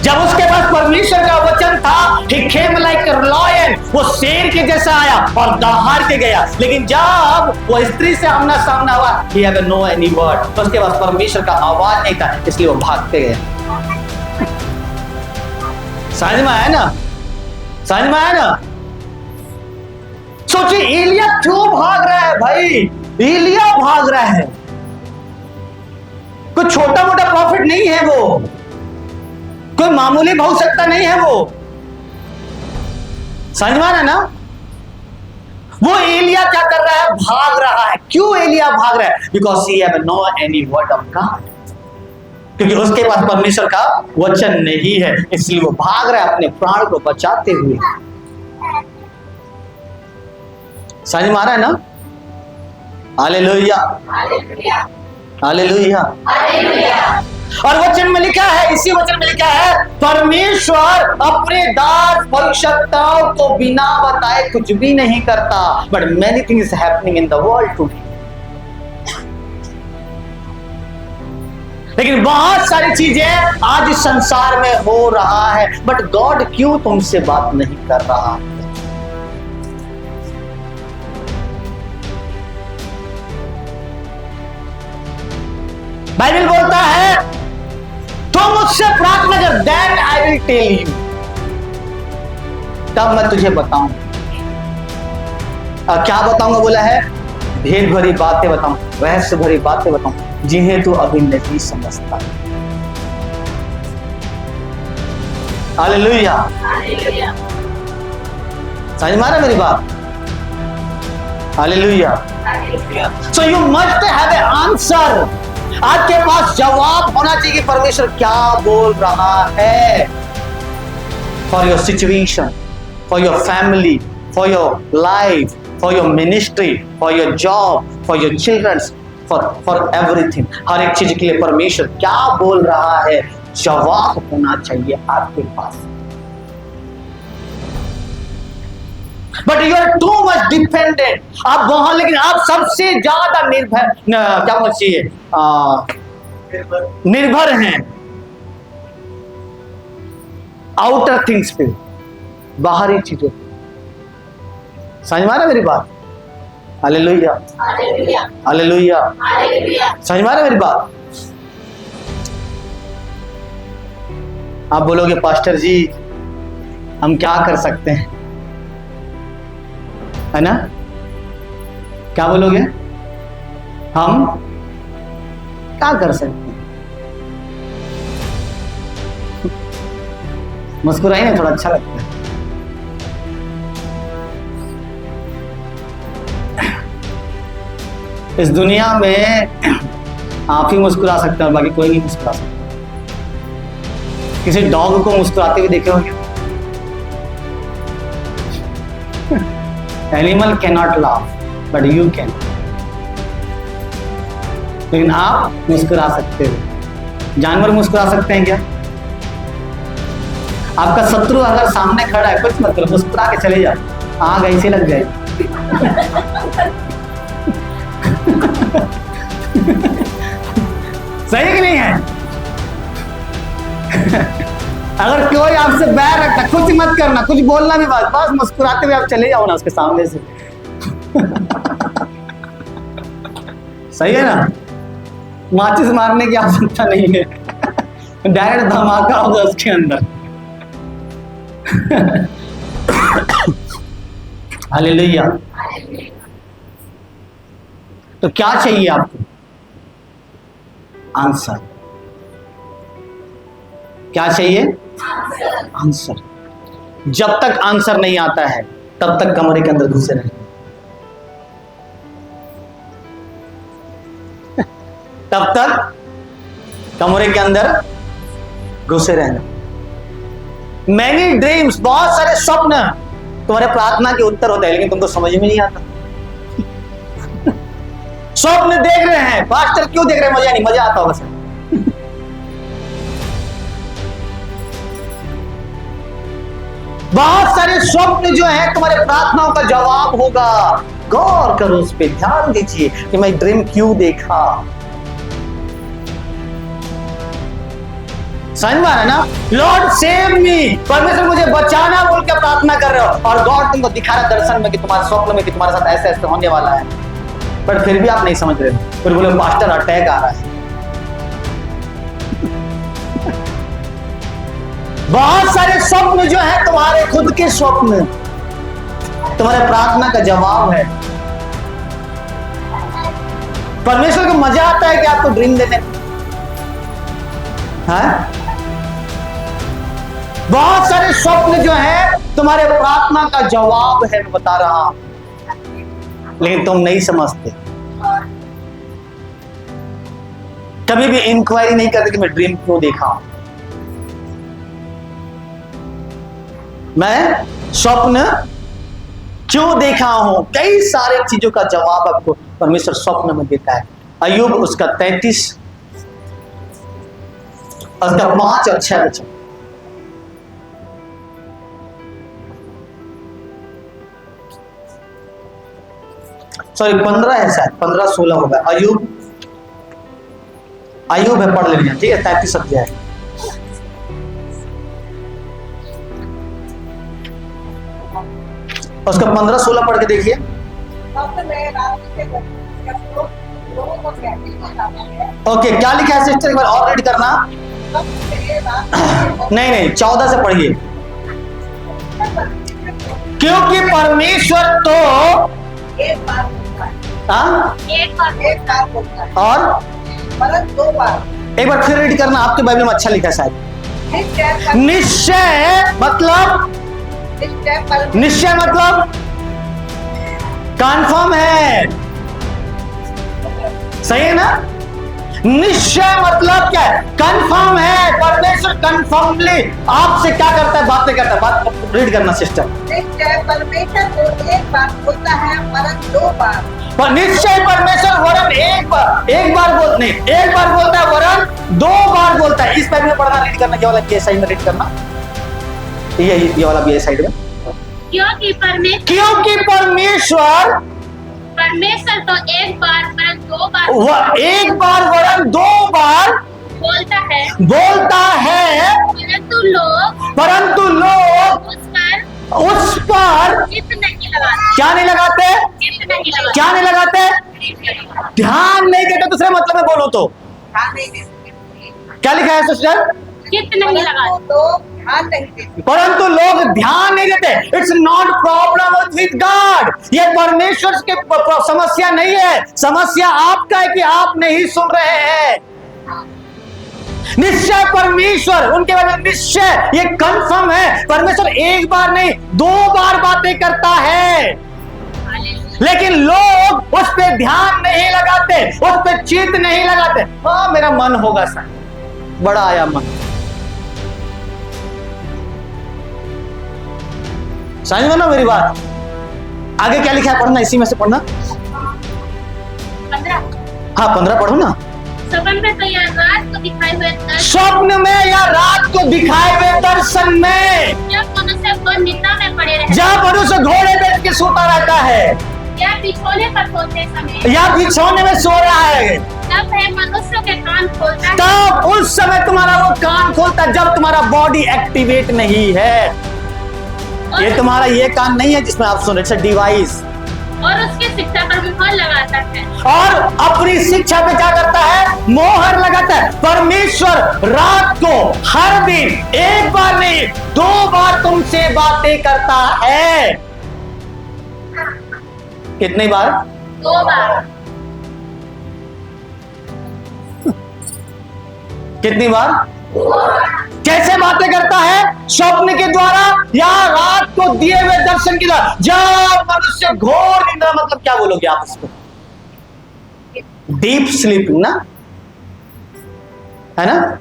जब उसके पास परमेश्वर का वचन था, he came like a lion, वो शेर के जैसा आया और दहाड़ के गया। लेकिन जब वो स्त्री से आमना सामना हुआ, he had no any word, तो उसके पास परमेश्वर का आवाज नहीं था, इसलिए वो भागते गए। समझ में आया ना? समझ में आया ना? सोचिए एलिया क्यों भाग रहा है भाई? एलिया भाग रहा है, कोई छोटा मोटा प्रॉफिट नहीं है वो, कोई मामूली भविष्यवक्ता नहीं है वो। समझ में आ रहा है ना? वो एलिया क्या कर रहा है? भाग रहा है। क्यों एलिया भाग रहा है? Because he have no any word of God, क्योंकि उसके पास परमेश्वर का वचन नहीं है, इसलिए वो भाग रहा है अपने प्राण को बचाते हुए। समझ में आ रहा है ना? Hallelujah, hallelujah. और वचन में लिखा है, इसी वचन में लिखा है, परमेश्वर अपने दास भविष्यवक्ताओं को बिना बताए कुछ भी नहीं करता, but many things happening in the world today. लेकिन बहुत सारी चीजें आज इस संसार में हो रहा है, बट गॉड क्यों तुमसे बात नहीं कर रहा? बाइबल बोलता है, तुम मुझसे प्रार्थना कर, then I will tell you, तब मैं तुझे बताऊं। क्या बताऊंगा बोला है? भेद भरी बातें बताऊं, रहस्य भरी बातें बताऊं, जिन्हें तू अभी नहीं समझता। हालेलुया। समझ में आ रहा मेरी बात? Hallelujah. So you must have A answer. आपके पास जवाब होना चाहिए कि परमेश्वर क्या बोल रहा है, for your situation, for your family, for your life, for your ministry, for your job, for your childrens, for everything. हर एक चीज के लिए परमेश्वर क्या बोल रहा है, जवाब होना चाहिए आपके पास। But you are too much dependent, आप वहां, लेकिन आप सबसे ज्यादा निर्भर, क्या बोलना चाहिए, निर्भर हैं आउटर थिंग्स पे, बाहरी चीजों पे। समझ में आ रहा मेरी बात? Hallelujah, hallelujah. समझ में आ रहा मेरी बात? आप बोलोगे पास्टर जी हम क्या कर सकते हैं, है ना? क्या बोलोगे? हम क्या कर सकते हैं? मुस्कुराइए ना, थोड़ा अच्छा लगता है। इस दुनिया में आप ही मुस्कुरा सकते हैं, बाकी कोई नहीं मुस्कुरा सकता। किसी डॉग को मुस्कुराते हुए देखे होंगे? Animal can not laugh, but you can. लेकिन आप मुस्कुरा सकते हो। जानवर मुस्कुरा सकते हैं क्या? आपका शत्रु अगर सामने खड़ा है, कुछ मत करो, मुस्कुरा के चले जाओ, आग ऐसे लग जाए। सही कि नहीं है? अगर कोई आपसे बैर रखता, कुछ मत करना, कुछ बोलना भी, बस मुस्कुराते हुए आप चले जाओ ना उसके सामने से। सही है ना? माचिस मारने की आवश्यकता नहीं है, डायरेक्ट धमाका होगा उसके अंदर। हालेलुया। तो क्या चाहिए आपको? आंसर। क्या चाहिए? आंसर। जब तक आंसर नहीं आता है तब तक कमरे के अंदर घुसे रहेंगे। तब तक कमरे के अंदर घुसे रहना। मैनी ड्रीम्स, बहुत सारे स्वप्न तुम्हारे प्रार्थना के उत्तर होते हैं, लेकिन तुमको समझ में नहीं आता। स्वप्न देख रहे हैं, पास्टर क्यों देख रहे हैं? मजा नहीं, मजा आता होगा सर। बहुत सारे स्वप्न जो है तुम्हारे प्रार्थनाओं का जवाब होगा। गौर करो उस पर, ध्यान दीजिए कि मैं ड्रीम क्यों देखा। समझ में आ रहा है ना? लॉर्ड सेव मी, परमेश्वर मुझे बचाना बोल के प्रार्थना कर रहे हो, और गॉड तुमको दिखा रहा दर्शन में कि तुम्हारे स्वप्न में कि तुम्हारे साथ ऐसे ऐसे होने वाला है, पर फिर भी आप नहीं समझ रहे हो। फिर बोले पास्टर अटैक आ रहा है। बहुत सारे स्वप्न जो है तुम्हारे खुद के स्वप्न तुम्हारे प्रार्थना का जवाब है। परमेश्वर को मजा आता है कि आपको ड्रीम देने। हाँ? बहुत सारे स्वप्न जो है तुम्हारे प्रार्थना का जवाब है, मैं बता रहा हूं, लेकिन तुम नहीं समझते। कभी भी इंक्वायरी नहीं करते कि मैं ड्रीम क्यों देखा हूं, मैं स्वप्न क्यों देखा हूं। कई सारे चीजों का जवाब आपको परमेश्वर स्वप्न में देता है। अय्यूब उसका 33 उसका 5 और 6 बचा। सॉरी 15 है शायद, 15-16 होगा। अय्यूब है, पढ़ लेंगे, ठीक है। 33 अध्याय है। उसका 15-16 पढ़ के देखिए। ओके, क्या लिखा है सिस्टर? एक बार और रीड करना। नहीं 14 से पढ़िए। क्योंकि परमेश्वर तो एक बार बोलता है, एक बार बोलता है, और मतलब 2 बार। एक बार फिर रीड करना, आपके बाइबल में अच्छा लिखा है शायद। निश्चय मतलब, निश्चय मतलब कंफर्म है, सही है ना? निश्चय मतलब क्या है? कंफर्म है। परमेश्वर कंफर्मली आपसे क्या करता है? बातें करता है। बात रीड करना सिस्टर। निश्चय परमेश्वर को एक बार बोलता है, वरन 2 बार। पर निश्चय परमेश्वर वरन एक बार बोलते नहीं, एक बार बोलता है वरन 2 बार बोलता है। इस बाइबल में पढ़ना, रीड करना, ये वाला बी साइड में रीड करना, ये वाला बी साइड में। क्योंकि परमेश्वर तो एक बार वरन 2 बार, एक बार वरन 2 बार बोलता है, परंतु लोग उस पर चित्त नहीं लगाते। क्या नहीं लगाते? चित्त नहीं लगाते। क्या नहीं लगाते? ध्यान नहीं देते। दूसरे मतलब में बोलो तो क्या लिखा है सिस्टर? चित्त नहीं लगाते, परंतु लोग ध्यान नहीं देते। It's not problem with God. ये परमेश्वर की समस्या नहीं है, समस्या आपका है कि आप नहीं सुन रहे हैं। निश्चय परमेश्वर, उनके बारे में निश्चय, ये कंफर्म है। परमेश्वर एक बार नहीं 2 बार बातें करता है, लेकिन लोग उस पे ध्यान नहीं लगाते, उस पे चित्त नहीं लगाते। हाँ, मेरा मन होगा सर, बड़ा आया मन। समझ में ना मेरी बात? आगे क्या लिखा है? पढ़ना, इसी में से पढ़ना। 15। हाँ 15 पढ़ो ना। स्वप्न में तो या रात को दिखाए हुए दर्शन, स्वप्न में या रात को दिखाए हुए दर्शन में, जब मनुष्य को निद्रा में पड़े रहते, जब मनुष्य घोड़े बैठ के सोता रहता है या बिछोने पर सोते समय, या बिछौने में सो रहा है, तब है मनुष्य के कान खोलता है। तब उस समय तुम्हारा वो कान खोलता है, जब तुम्हारा बॉडी एक्टिवेट नहीं है। ये तुम्हारा ये कान नहीं है जिसमें आप सुन रहे, इट्स अ डिवाइस। और उसकी शिक्षा पर मोहर लगाता है, और अपनी शिक्षा पे क्या करता है? मोहर लगाता है। परमेश्वर रात को हर दिन एक बार नहीं 2 बार तुमसे बातें करता है। कितनी बार? 2 बार। कितनी बार? कैसे बातें करता है? स्वप्न के द्वारा या रात को दिए हुए दर्शन के द्वारा? जब मनुष्य घोर निद्रा, मतलब क्या बोलोगे आप इसको? डीप स्लीपिंग ना, है ना?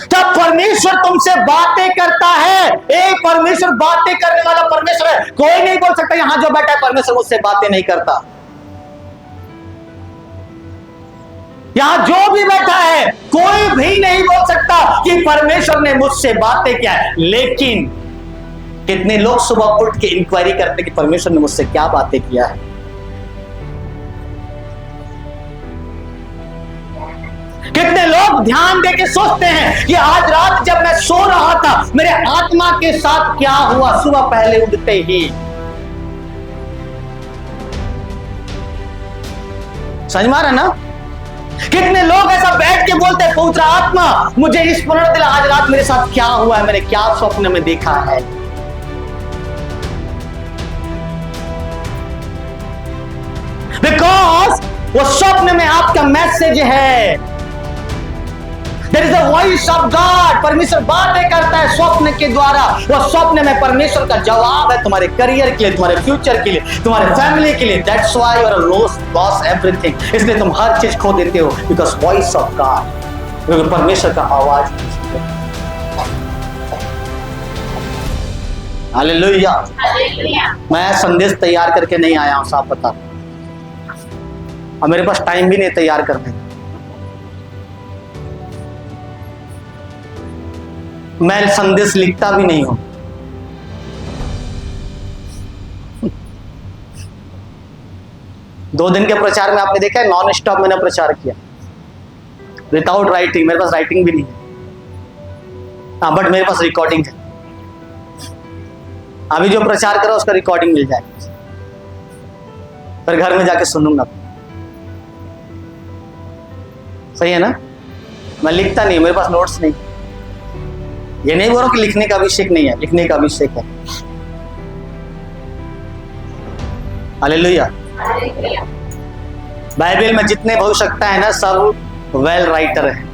जब परमेश्वर तुमसे बातें करता है, एक परमेश्वर बातें करने वाला परमेश्वर है। कोई नहीं बोल सकता यहां जो बैठा है परमेश्वर मुझसे बातें नहीं करता। यहां जो भी बैठा है कोई भी नहीं बोल सकता कि परमेश्वर ने मुझसे बातें किया है। लेकिन कितने लोग सुबह उठ के इंक्वायरी करते कि परमेश्वर ने मुझसे क्या बातें किया है। कितने लोग ध्यान देके सोचते हैं कि आज रात जब मैं सो रहा था मेरे आत्मा के साथ क्या हुआ सुबह पहले उठते ही। समझ में आ रहा है ना? कितने लोग ऐसा बैठ के बोलते हैं पवित्र आत्मा मुझे स्मरण दिला आज रात मेरे साथ क्या हुआ है, मैंने क्या स्वप्न में देखा है। बिकॉज वो स्वप्न में आपका मैसेज है। There is a voice of God। परमेश्वर बातें करता है स्वप्न के द्वारा। वो स्वप्न में परमेश्वर का जवाब है तुम्हारे करियर के लिए, तुम्हारे फ्यूचर के लिए, तुम्हारे फैमिली के लिए। That's why you are lost everything। इसलिए तुम हर चीज खो देते हो because voice of God, क्योंकि परमेश्वर का आवाज। हालेलुया। मैं संदेश तैयार करके नहीं आया हूं, साफ बता, और मेरे पास टाइम भी नहीं तैयार करने का। मैं संदेश लिखता भी नहीं हूं। दो दिन के प्रचार में आपने देखा है नॉन स्टॉप मैंने प्रचार किया विदाउट राइटिंग। मेरे पास राइटिंग भी नहीं है, हाँ, बट मेरे पास रिकॉर्डिंग है। अभी जो प्रचार करा उसका रिकॉर्डिंग मिल जाए, फिर घर में जाके सुनूंगा। सही है ना? मैं लिखता नहीं, मेरे पास नोट्स नहीं। ये नहीं बोल रहा कि लिखने का अभिषेक नहीं है, लिखने का अभिषेक है। हालेलुया। बाइबल में जितने भविष्यवक्ता है ना सब वेल राइटर है।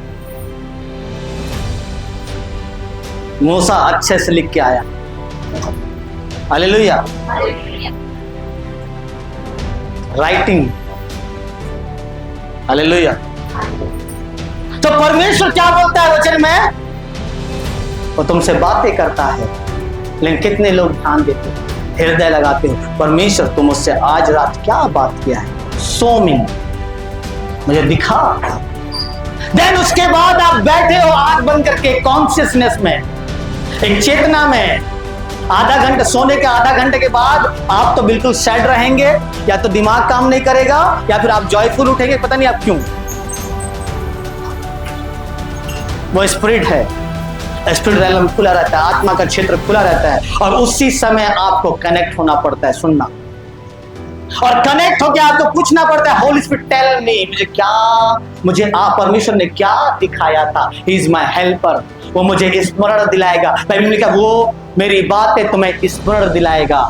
मूसा अच्छे से लिख के आया। हालेलुया। राइटिंग। हालेलुया। तो परमेश्वर क्या बोलता है वचन में? वो तुमसे बातें करता है, लेकिन कितने लोग ध्यान देते हो, हृदय लगाते हो। परमेश्वर तुम मुझसे आज रात क्या बात किया है, शो मी, मुझे दिखा। देन उसके बाद आप बैठे हो आंख बंद करके कॉन्शियसनेस में, एक चेतना में। आधा घंटा सोने के आधा घंटे के बाद आप तो बिल्कुल सैड रहेंगे, या तो दिमाग काम नहीं करेगा या फिर आप जॉयफुल उठेंगे, पता नहीं आप क्यों। वो स्पिरिट है, स्पिरिट रेलम खुला रहता है, आत्मा का क्षेत्र खुला रहता है, और उसी समय आपको कनेक्ट होना पड़ता है, सुनना, और कनेक्ट होकर आपको पूछना पड़ता है होली स्पिरिट टेल मी, मुझे परमेश्वर ने क्या दिखाया था। ही इज माय हेल्पर, वो मुझे स्मरण दिलाएगा। बाइबल में लिखा वो मेरी बातें तुम्हें स्मरण दिलाएगा,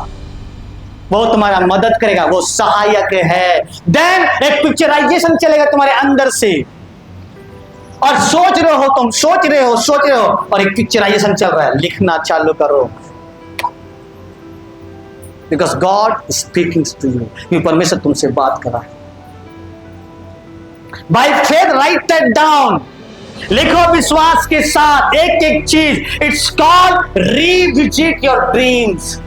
वो तुम्हारा मदद करेगा, वो सहायक है। देन एक पिक्चराइजेशन चलेगा तुम्हारे अंदर से, और सोच रहे हो, तुम सोच रहे हो, और एक पिक्चराइजेशन चल रहा है। लिखना चालू करो, because God speaking to you, क्योंकि परमेश्वर तुमसे बात कर रहा है। By faith write that down, लिखो विश्वास के साथ एक एक चीज। It's called revisit your dreams.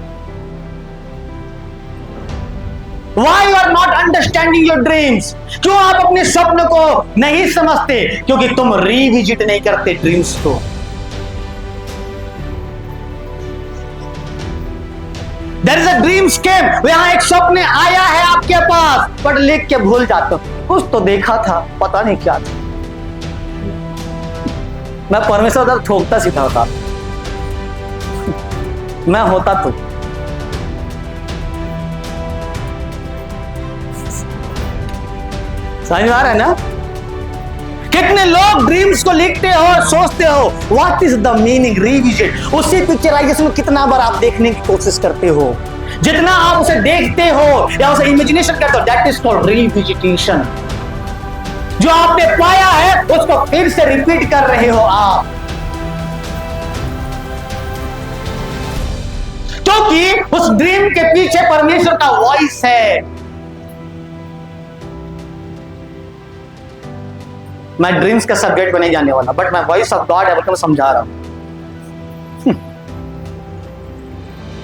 Why you are not understanding your dreams? क्यों आप अपने स्वप्न को नहीं समझते? क्योंकि तुम रिविजिट नहीं करते ड्रीम्स को। There is a dream came, यहाँ एक स्वप्न आया है आपके पास, बट लिख के भूल जाते हो। कुछ तो देखा था, पता नहीं क्या था। मैं परमेश्वर उधर ठोकता सीधा होता, मैं होता तो समझ में आ रहा है ना? कितने लोग ड्रीम्स को लिखते हो और सोचते हो what is the meaning revisit. उसी पिक्चराइजेशन में कितना बार आप देखने की कोशिश करते हो, जितना आप उसे देखते हो या उसे इमेजिनेशन करते हो, दैट इज कॉल्ड रिविजिटेशन। जो आपने पाया है उसको फिर से रिपीट कर रहे हो आप, क्योंकि उस ड्रीम के पीछे परमेश्वर का वॉइस है। मैं ड्रीम्स का सब्जेक्ट को नहीं जानने वाला, बट मैं वॉइस ऑफ गॉड है मैं समझा रहा हूं।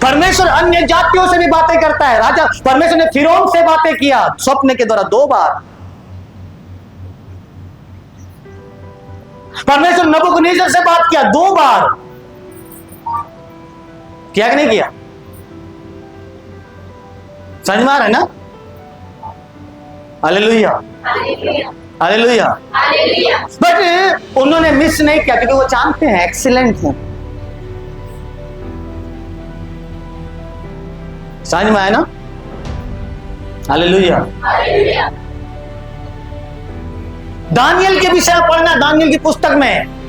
परमेश्वर अन्य जातियों से भी बातें करता है। राजा परमेश्वर ने फिरौन से बातें किया स्वप्न के द्वारा 2 बार। परमेश्वर नबूकदनेस्सर से बात किया 2 बार। किया कि नहीं किया? समझ में आ रहा है ना? Hallelujah, hallelujah. बट उन्होंने मिस नहीं किया क्योंकि वो जानते हैं एक्सीलेंट है। समझ में आया ना? हालेलुया। दानियल के विषय में पढ़ना, दानियल की पुस्तक में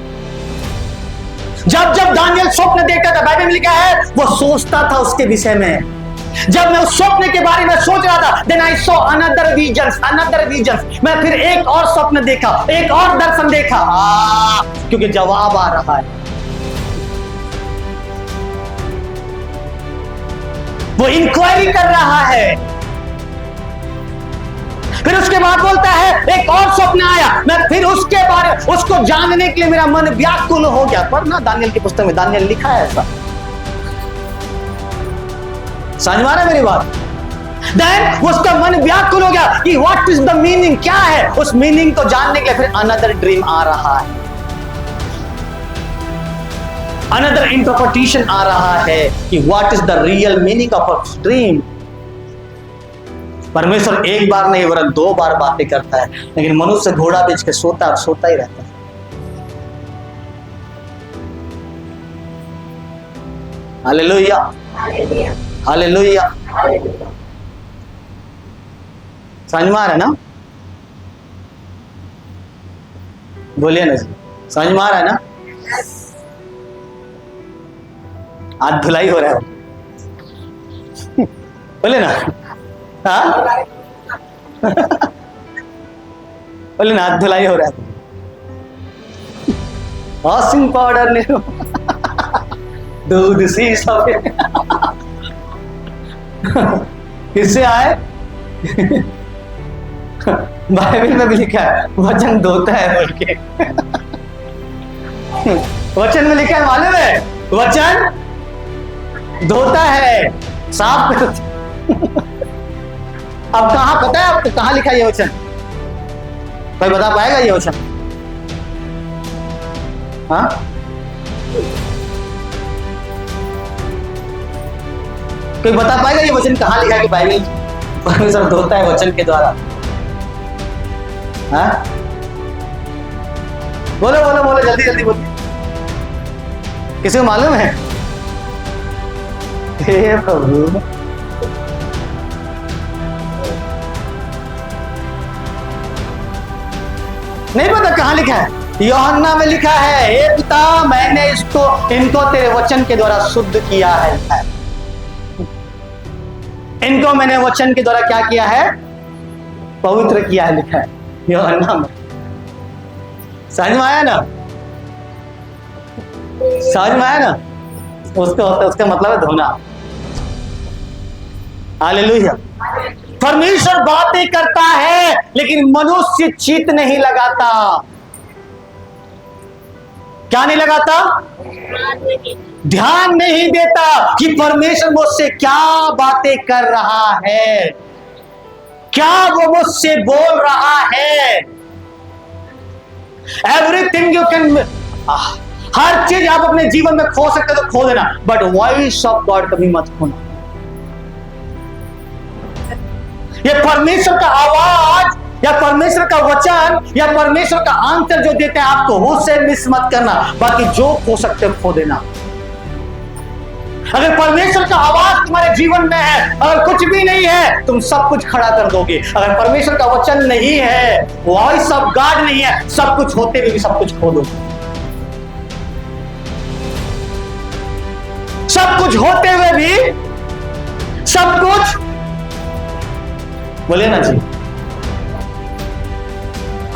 जब जब दानियल स्वप्न देखता था, बाइबल में लिखा है वो सोचता था उसके विषय में। जब मैं उस स्वप्न के बारे में सोच रहा था, then I saw another visions, मैं फिर एक और स्वप्न देखा, एक और दर्शन देखा। क्योंकि जवाब आ रहा है। वो इंक्वायरी कर रहा है। फिर उसके बाद बोलता है एक और स्वप्न आया, मैं फिर उसके बारे उसको जानने के लिए मेरा मन व्याकुल हो गया। पढ़ना दानियल की पुस्तक में, दानियल लिखा है ऐसा। समझ में आ रहा है मेरी बात? देन उसका मन व्याकुल हो गया कि व्हाट इज द मीनिंग, क्या है। उस मीनिंग को जानने के लिए फिर अनदर ड्रीम आ रहा है, अनदर इंटरप्रिटेशन आ रहा है कि what is the real meaning of a dream. परमेश्वर एक बार नहीं वरन 2 बार बातें करता है, लेकिन मनुष्य घोड़ा बेच के सोता ही रहता है। Hallelujah, hallelujah. समझ में आ रहा है ना? बोलिए ना जी, समझ में आ रहा है ना? हाथ धुलाई हो रहा है। बोले ना, हाँ बोले ना, हाथ धुलाई हो रहा है। वॉशिंग पाउडर ले लो, दूध सी सब किससे आए? बाइबल में भी लिखा है वचन धोता है बोल के। वचन में लिखा है, मालूम है? वचन धोता है, साफ करता। अब कहां, पता है आपको कहां लिखा है ये वचन? कोई बता पाएगा ये वचन? हाँ, कोई बता पाएगा ये वचन कहां लिखा है कि बाइबल परमेश्वर धोता है वचन के द्वारा? हाँ, बोलो बोलो बोलो, जल्दी जल्दी बोलो। किसी को मालूम है? हे प्रभु, नहीं पता कहां लिखा है? यूहन्ना में लिखा है, हे पिता मैंने इनको तेरे वचन के द्वारा शुद्ध किया है। इनको मैंने वचन के द्वारा क्या किया है? पवित्र किया है, लिखा है यूहन्ना में। समझ में आया ना? समझ में आया ना? उसका मतलब है धोना। हालेलुया। परमेश्वर बातें करता है लेकिन मनुष्य चित नहीं लगाता। क्या नहीं लगाता? ध्यान नहीं देता कि परमेश्वर मुझसे क्या बातें कर रहा है, क्या वो मुझसे बोल रहा है। एवरीथिंग यू कैन, हर चीज आप अपने जीवन में खो सकते तो खो देना, बट वॉइस ऑफ गॉड कभी मत खोना। ये परमेश्वर का आवाज या परमेश्वर का वचन या परमेश्वर का आंसर जो देते हैं आपको, उससे मिस मत करना। बाकी जो खो सकते हो खो देना। अगर परमेश्वर का आवाज तुम्हारे जीवन में है, अगर कुछ भी नहीं है तुम सब कुछ खड़ा कर दोगे। अगर परमेश्वर का वचन नहीं है, वॉइस ऑफ गॉड नहीं है, सब कुछ होते हुए भी सब कुछ खो दोगे। सब कुछ होते हुए भी सब कुछ, बोले ना जी,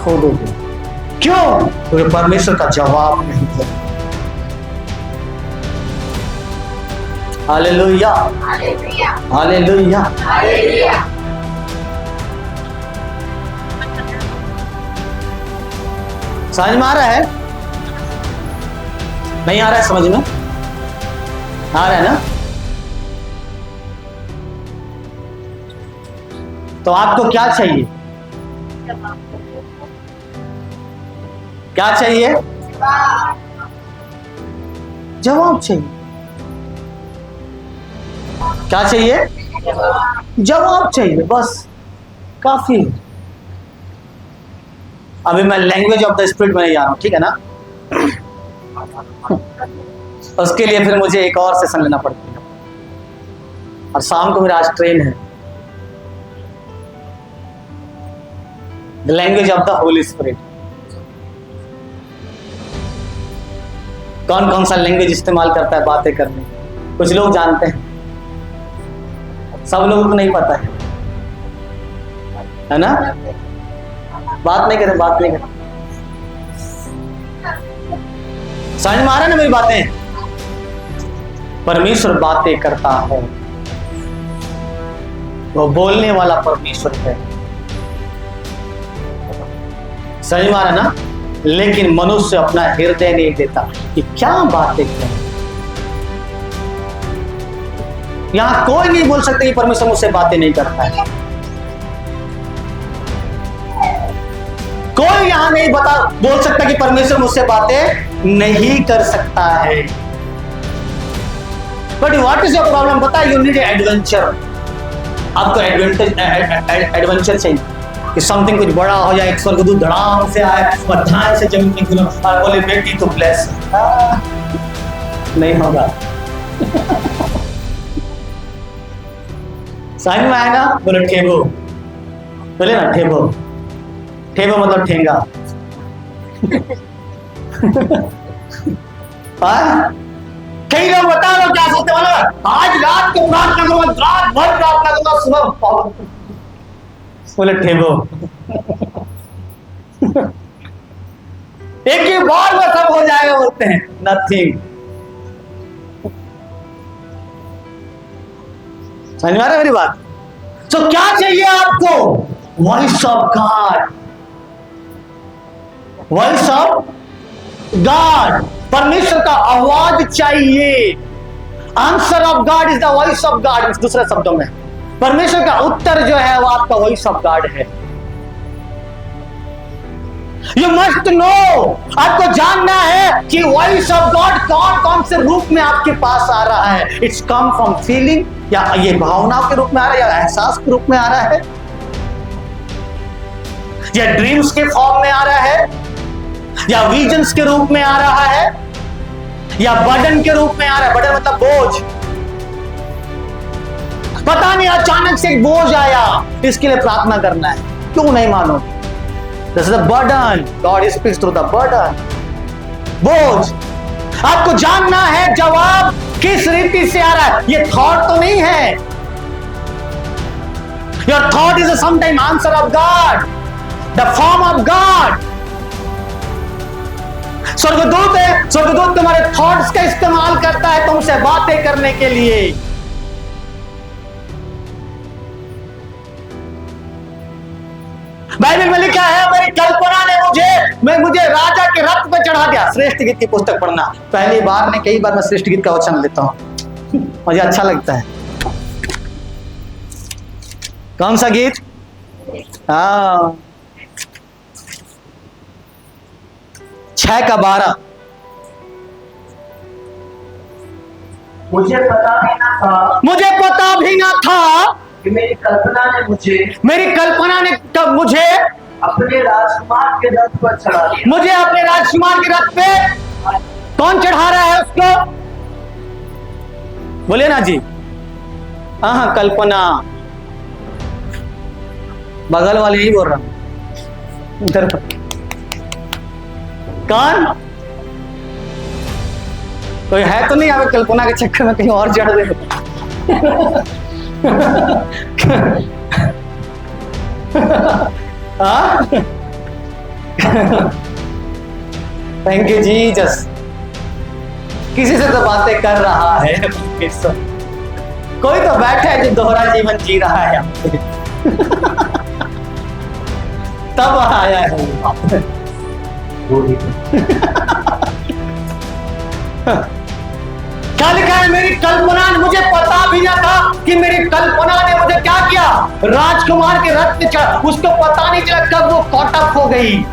खो दोगे। क्यों? क्योंकि परमेश्वर का जवाब नहीं है। Hallelujah, hallelujah, hallelujah. हालेलुया। समझ में आ रहा है? नहीं आ रहा है समझ में? आ रहा है ना? तो आपको क्या चाहिए? क्या चाहिए? जवाब चाहिए। क्या चाहिए? जवाब चाहिए, बस काफी है। अभी मैं लैंग्वेज ऑफ द स्पिरिट में नहीं जा रहा हूं, ठीक है ना? उसके लिए फिर मुझे एक और सेशन लेना पड़ेगा, और शाम को मेरा आज ट्रेन है। The language of the Holy spirit. कौन कौन सा लैंग्वेज इस्तेमाल करता है बातें करने? कुछ लोग जानते हैं, सब लोगों को नहीं पता है ना? बात नहीं करते, बात नहीं करते। समझ में आ रहा है ना मेरी बातें? परमेश्वर बातें करता है, वो बोलने वाला परमेश्वर है। समझ में आ रहा है ना? लेकिन मनुष्य अपना हृदय नहीं देता कि क्या बातें करें। यहां कोई नहीं बोल सकता कि परमेश्वर मुझसे बातें नहीं करता है। कोई यहां नहीं बोल सकता कि परमेश्वर मुझसे बातें नहीं कर सकता है। But what is your problem? पता है, यू नीड एडवेंचर। आपको एडवेंचर चाहिए कि समथिंग कुछ बड़ा हो जाए, एक स्वर्गदूत धड़ाम से आए और ध्यान से जमीन में गिरे और बोले बेटी तो ब्लेस। नहीं होगा। समझ में आएगा? बोले ठेबो, बोले ना ठेबो। ठेबो मतलब ठेंगा। कई लोग बता लो क्या सोचते हो, आज रात को प्रार्थना करूंगा, रात भर प्रार्थना करूंगा, सुबह बोले ठेबो। एक ही बार में सब हो जाएगा बोलते हैं, नथिंग। समझ में आ रहा है मेरी बात? तो क्या चाहिए आपको? Voice of God, voice of God. परमेश्वर का आवाज चाहिए। Answer of God is the voice of God. दूसरे शब्दों में परमेश्वर का उत्तर जो है वो आपका वॉइस ऑफ गॉड है। यू मस्ट नो, आपको जानना है कि वॉइस ऑफ गॉड कौन कौन से रूप में आपके पास आ रहा है। इट्स कम फ्रॉम फीलिंग, या ये भावनाओं के रूप में आ रहा है, या एहसास के रूप में आ रहा है, या ड्रीम्स के फॉर्म में आ रहा है, या विजन्स के रूप में आ रहा है, या बर्डन के रूप में आ रहा है। बर्डन मतलब बोझ। पता नहीं अचानक से एक बोझ आया, इसके लिए प्रार्थना करना है। क्यों नहीं मानो? This is the burden. God speaks through the burden. बोझ। आपको जानना है जवाब किस रीति से आ रहा है। ये थॉट तो नहीं है। Your thought is a sometime answer of God, the form of God. स्वर्गदूत है, स्वर्गदूत तुम्हारे थॉट्स का इस्तेमाल करता है तुमसे बातें करने के लिए। बाइबल में लिखा है, मेरी कल्पना ने मुझे राजा के रथ पे चढ़ा दिया। श्रेष्ठ गीत की पुस्तक पढ़ना। पहली बार ने कई बार मैं श्रेष्ठ गीत का वचन लेता हूं, मुझे अच्छा लगता है। कौन सा गीत? हाँ, 6:12। मुझे पता भी ना था कि मेरी कल्पना ने कब मुझे अपने राजकुमार के रथ पर चढ़ा दिया। मुझे अपने राजकुमार के रथ पे कौन चढ़ा रहा है उसको? बोले ना जी। हाँ, कल्पना। बगल वाले ही बोल रहा हूं। इधर कौन? कोई है तो नहीं यहाँ पे कल्पना के चक्कर में कहीं और चढ़ दे। Thank you Jesus. किसी से तो बातें कर रहा है परमेश्वर, कोई तो बैठा है जो दोहरा जीवन जी रहा है यहाँ पे। तब आया है क्या लिखा है, मेरी कल्पना ने, मुझे पता भी ना था कि मेरी कल्पना ने मुझे क्या किया, राजकुमार के रथ पे चढ़ा। उसको पता नहीं चला कब वो कॉट अप हो गई,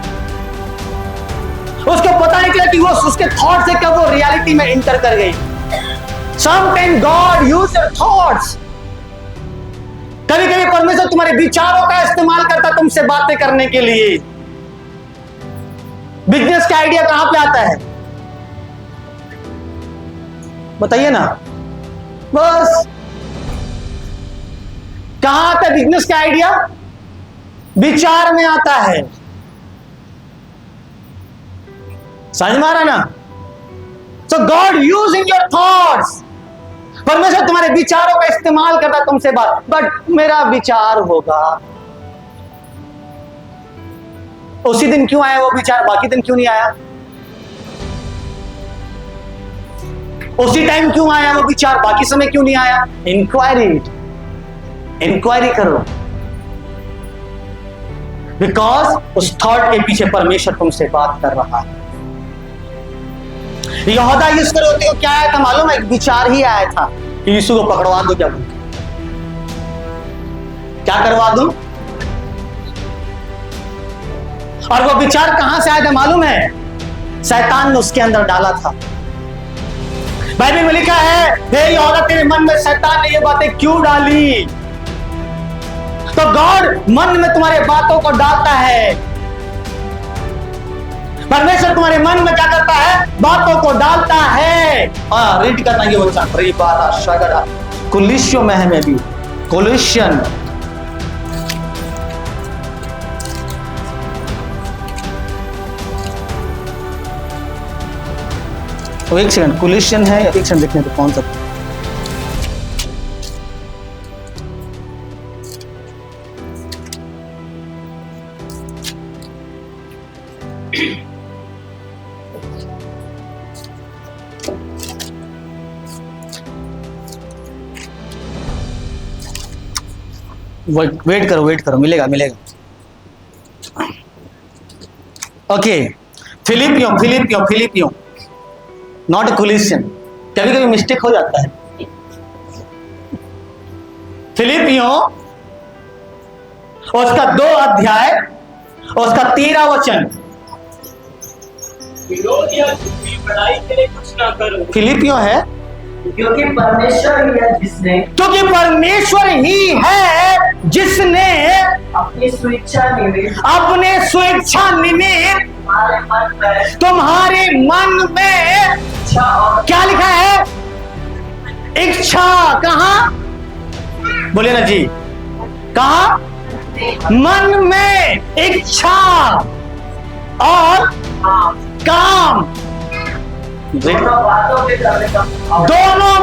उसको पता नहीं चला कि वो उसके थॉट से कब वो रियलिटी में इंटर कर गई। Sometime God use your thoughts. कभी कभी परमेश्वर तुम्हारे विचारों का इस्तेमाल करता तुमसे बातें करने के लिए। बिजनेस का आइडिया कहां पे आता है बताइए ना, बस कहां आता है बिजनेस का आइडिया? विचार में आता है। समझ में आ रहा ना? सो गॉड यूजिंग योर थॉट्स। परमेश्वर तुम्हारे विचारों का इस्तेमाल करता तुमसे बात, बट मेरा विचार होगा। उसी दिन क्यों आया वो विचार, बाकी दिन क्यों नहीं आया? उसी टाइम क्यों आया वो विचार, बाकी समय क्यों नहीं आया? इंक्वायरी करो, बिकॉज उस थॉट के पीछे परमेश्वर तुमसे बात कर रहा है। यहूदा इस्करियोती को क्या आया था मालूम है? एक विचार ही आया था कि यीशु को पकड़वा दो। क्या करवा दूं? और वो विचार कहां से आया था मालूम है? शैतान ने उसके अंदर डाला था। बाइबल में लिखा है, हे यहूदा तेरे मन में शैतान ने ये बातें क्यों डाली? तो गॉड मन में तुम्हारे बातों को डालता है। परमेश्वर तुम्हारे मन में क्या करता है? बातों को डालता है। हाँ, रीड करना ये वचन कुलिस्यों में है, मैं भी कुलिशन तो एक सेकंड, कुलिशन है, एक सेकंड देखने तो कौन सा वेट करो मिलेगा। ओके, फिलिपियो नॉट कुलिशन। कभी कभी मिस्टेक हो जाता है। फिलिपियो उसका 2 अध्याय और उसका 13 वचन। विरोध या झूठी बड़ाई के लिए कुछ ना करो। फिलिपियो है क्योंकि परमेश्वर ही है जिसने अपनी स्वेच्छा निमित्त तुम्हारे मन में क्या लिखा है? इच्छा। कहां? बोले ना जी, कहां? मन में इच्छा और काम, दोनों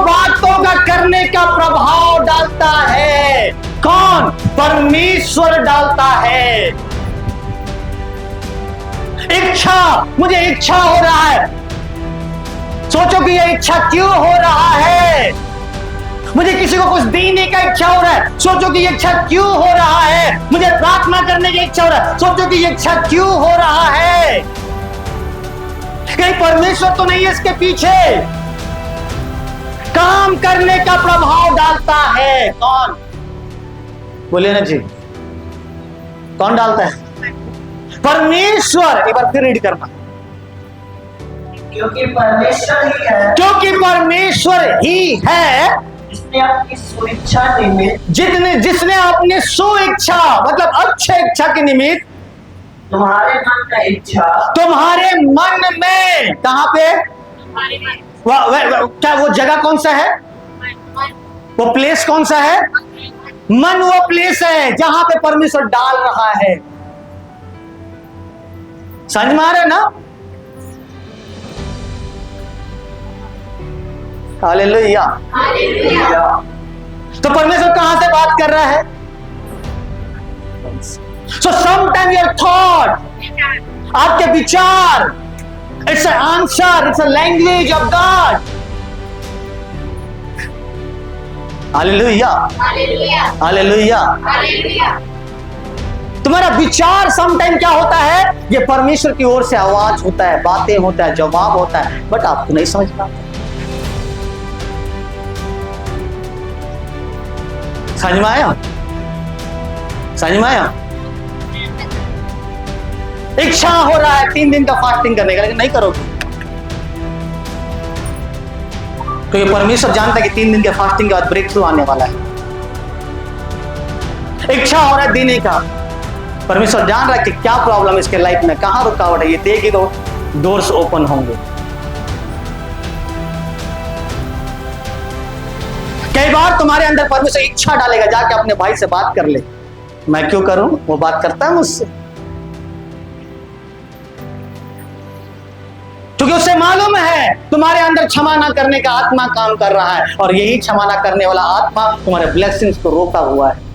बातों का करने का प्रभाव डालता है। कौन? परमेश्वर डालता है। इच्छा, मुझे इच्छा हो रहा है। सोचो कि यह इच्छा क्यों हो रहा है? मुझे किसी को कुछ देने का इच्छा हो रहा है। सोचो कि यह इच्छा क्यों हो रहा है? मुझे प्रार्थना करने की इच्छा हो रहा है। सोचो कि यह इच्छा क्यों हो रहा है? कहीं परमेश्वर तो नहीं है इसके पीछे? काम करने का प्रभाव डालता है। कौन? बोलिए ना जी, कौन डालता है? परमेश्वर। एक बार फिर रीड करना। क्योंकि परमेश्वर ही है जिसने अपनी स्वेच्छा निमित्त जिसने अपने स्वेच्छा मतलब अच्छे इच्छा के निमित्त तुम्हारे मन में, कहां पे? क्या वो जगह कौन सा है? वो प्लेस कौन सा है? मन वो प्लेस है जहां पे परमेश्वर डाल रहा है। समझ में आ रहा है ना? हालेलुया। तो परमेश्वर कहां से बात कर रहा है? So sometimes your thought आपके विचार, it's a answer, it's a language of God. Hallelujah, hallelujah, hallelujah. Hallelujah. तुम्हारा विचार समटाइम क्या होता है, ये परमेश्वर की ओर से आवाज होता है, बातें होता है, जवाब होता है, बट आपको नहीं समझ पाते। समझ में आया? समझ में आया? इच्छा हो रहा है 3 दिन का फास्टिंग करने का, लेकिन नहीं करोगे, क्योंकि परमेश्वर जानता है कि 3 दिन के फास्टिंग के बाद ब्रेक थ्रू आने वाला है। इच्छा हो रहा है देने का, परमेश्वर जान रहा है कि क्या प्रॉब्लम है इसके लाइफ में, कहां रुकावट है, ये देगी तो डोर्स ओपन होंगे। कई बार तुम्हारे अंदर परमेश्वर इच्छा डालेगा, जाके अपने भाई से बात कर ले। मैं क्यों करूं, वो बात करता है मुझसे, क्योंकि उससे मालूम है तुम्हारे अंदर क्षमा ना करने का आत्मा काम कर रहा है, और यही क्षमा ना करने वाला आत्मा तुम्हारे ब्लेसिंग्स को रोका हुआ है।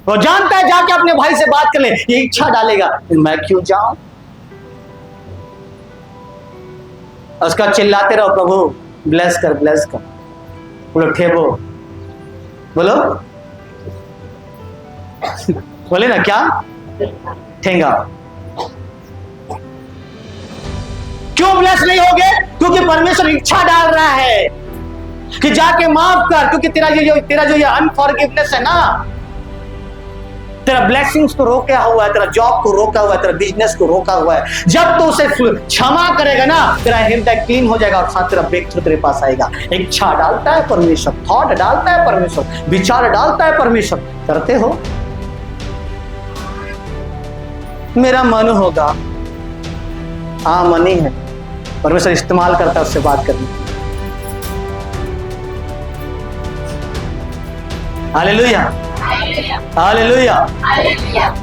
वो जानता है जाके अपने भाई से बात कर ले, ये इच्छा डालेगा, मैं क्यों जाऊं। उसका चिल्लाते रहो, प्रभु ब्लेस कर, ब्लेस कर। बोलो ठेबो, बोलो बोले ना क्या, ठेंगा। क्यों ब्लेस नहीं होगे? क्योंकि परमेश्वर इच्छा डाल रहा है कि जाके माफ कर, क्योंकि तेरा जो ये अनफॉरगिवनेस है ना, तेरा ब्लेसिंग्स को रोका हुआ है, तेरा जॉब को रोका हुआ है, तेरा बिजनेस को रोका हुआ है। जब तो उसे क्षमा करेगा ना, तेरा हृदय क्लीन हो जाएगा और साथ तेरा ब्रेक थ्रू तेरे पास आएगा। इच्छा डालता है परमेश्वर, थॉट डालता है परमेश्वर, विचार डालता है परमेश्वर। करते हो? मेरा मन होगा, हाँ मन ही है, परमेश्वर इस्तेमाल करता है उससे बात करने। Hallelujah, hallelujah,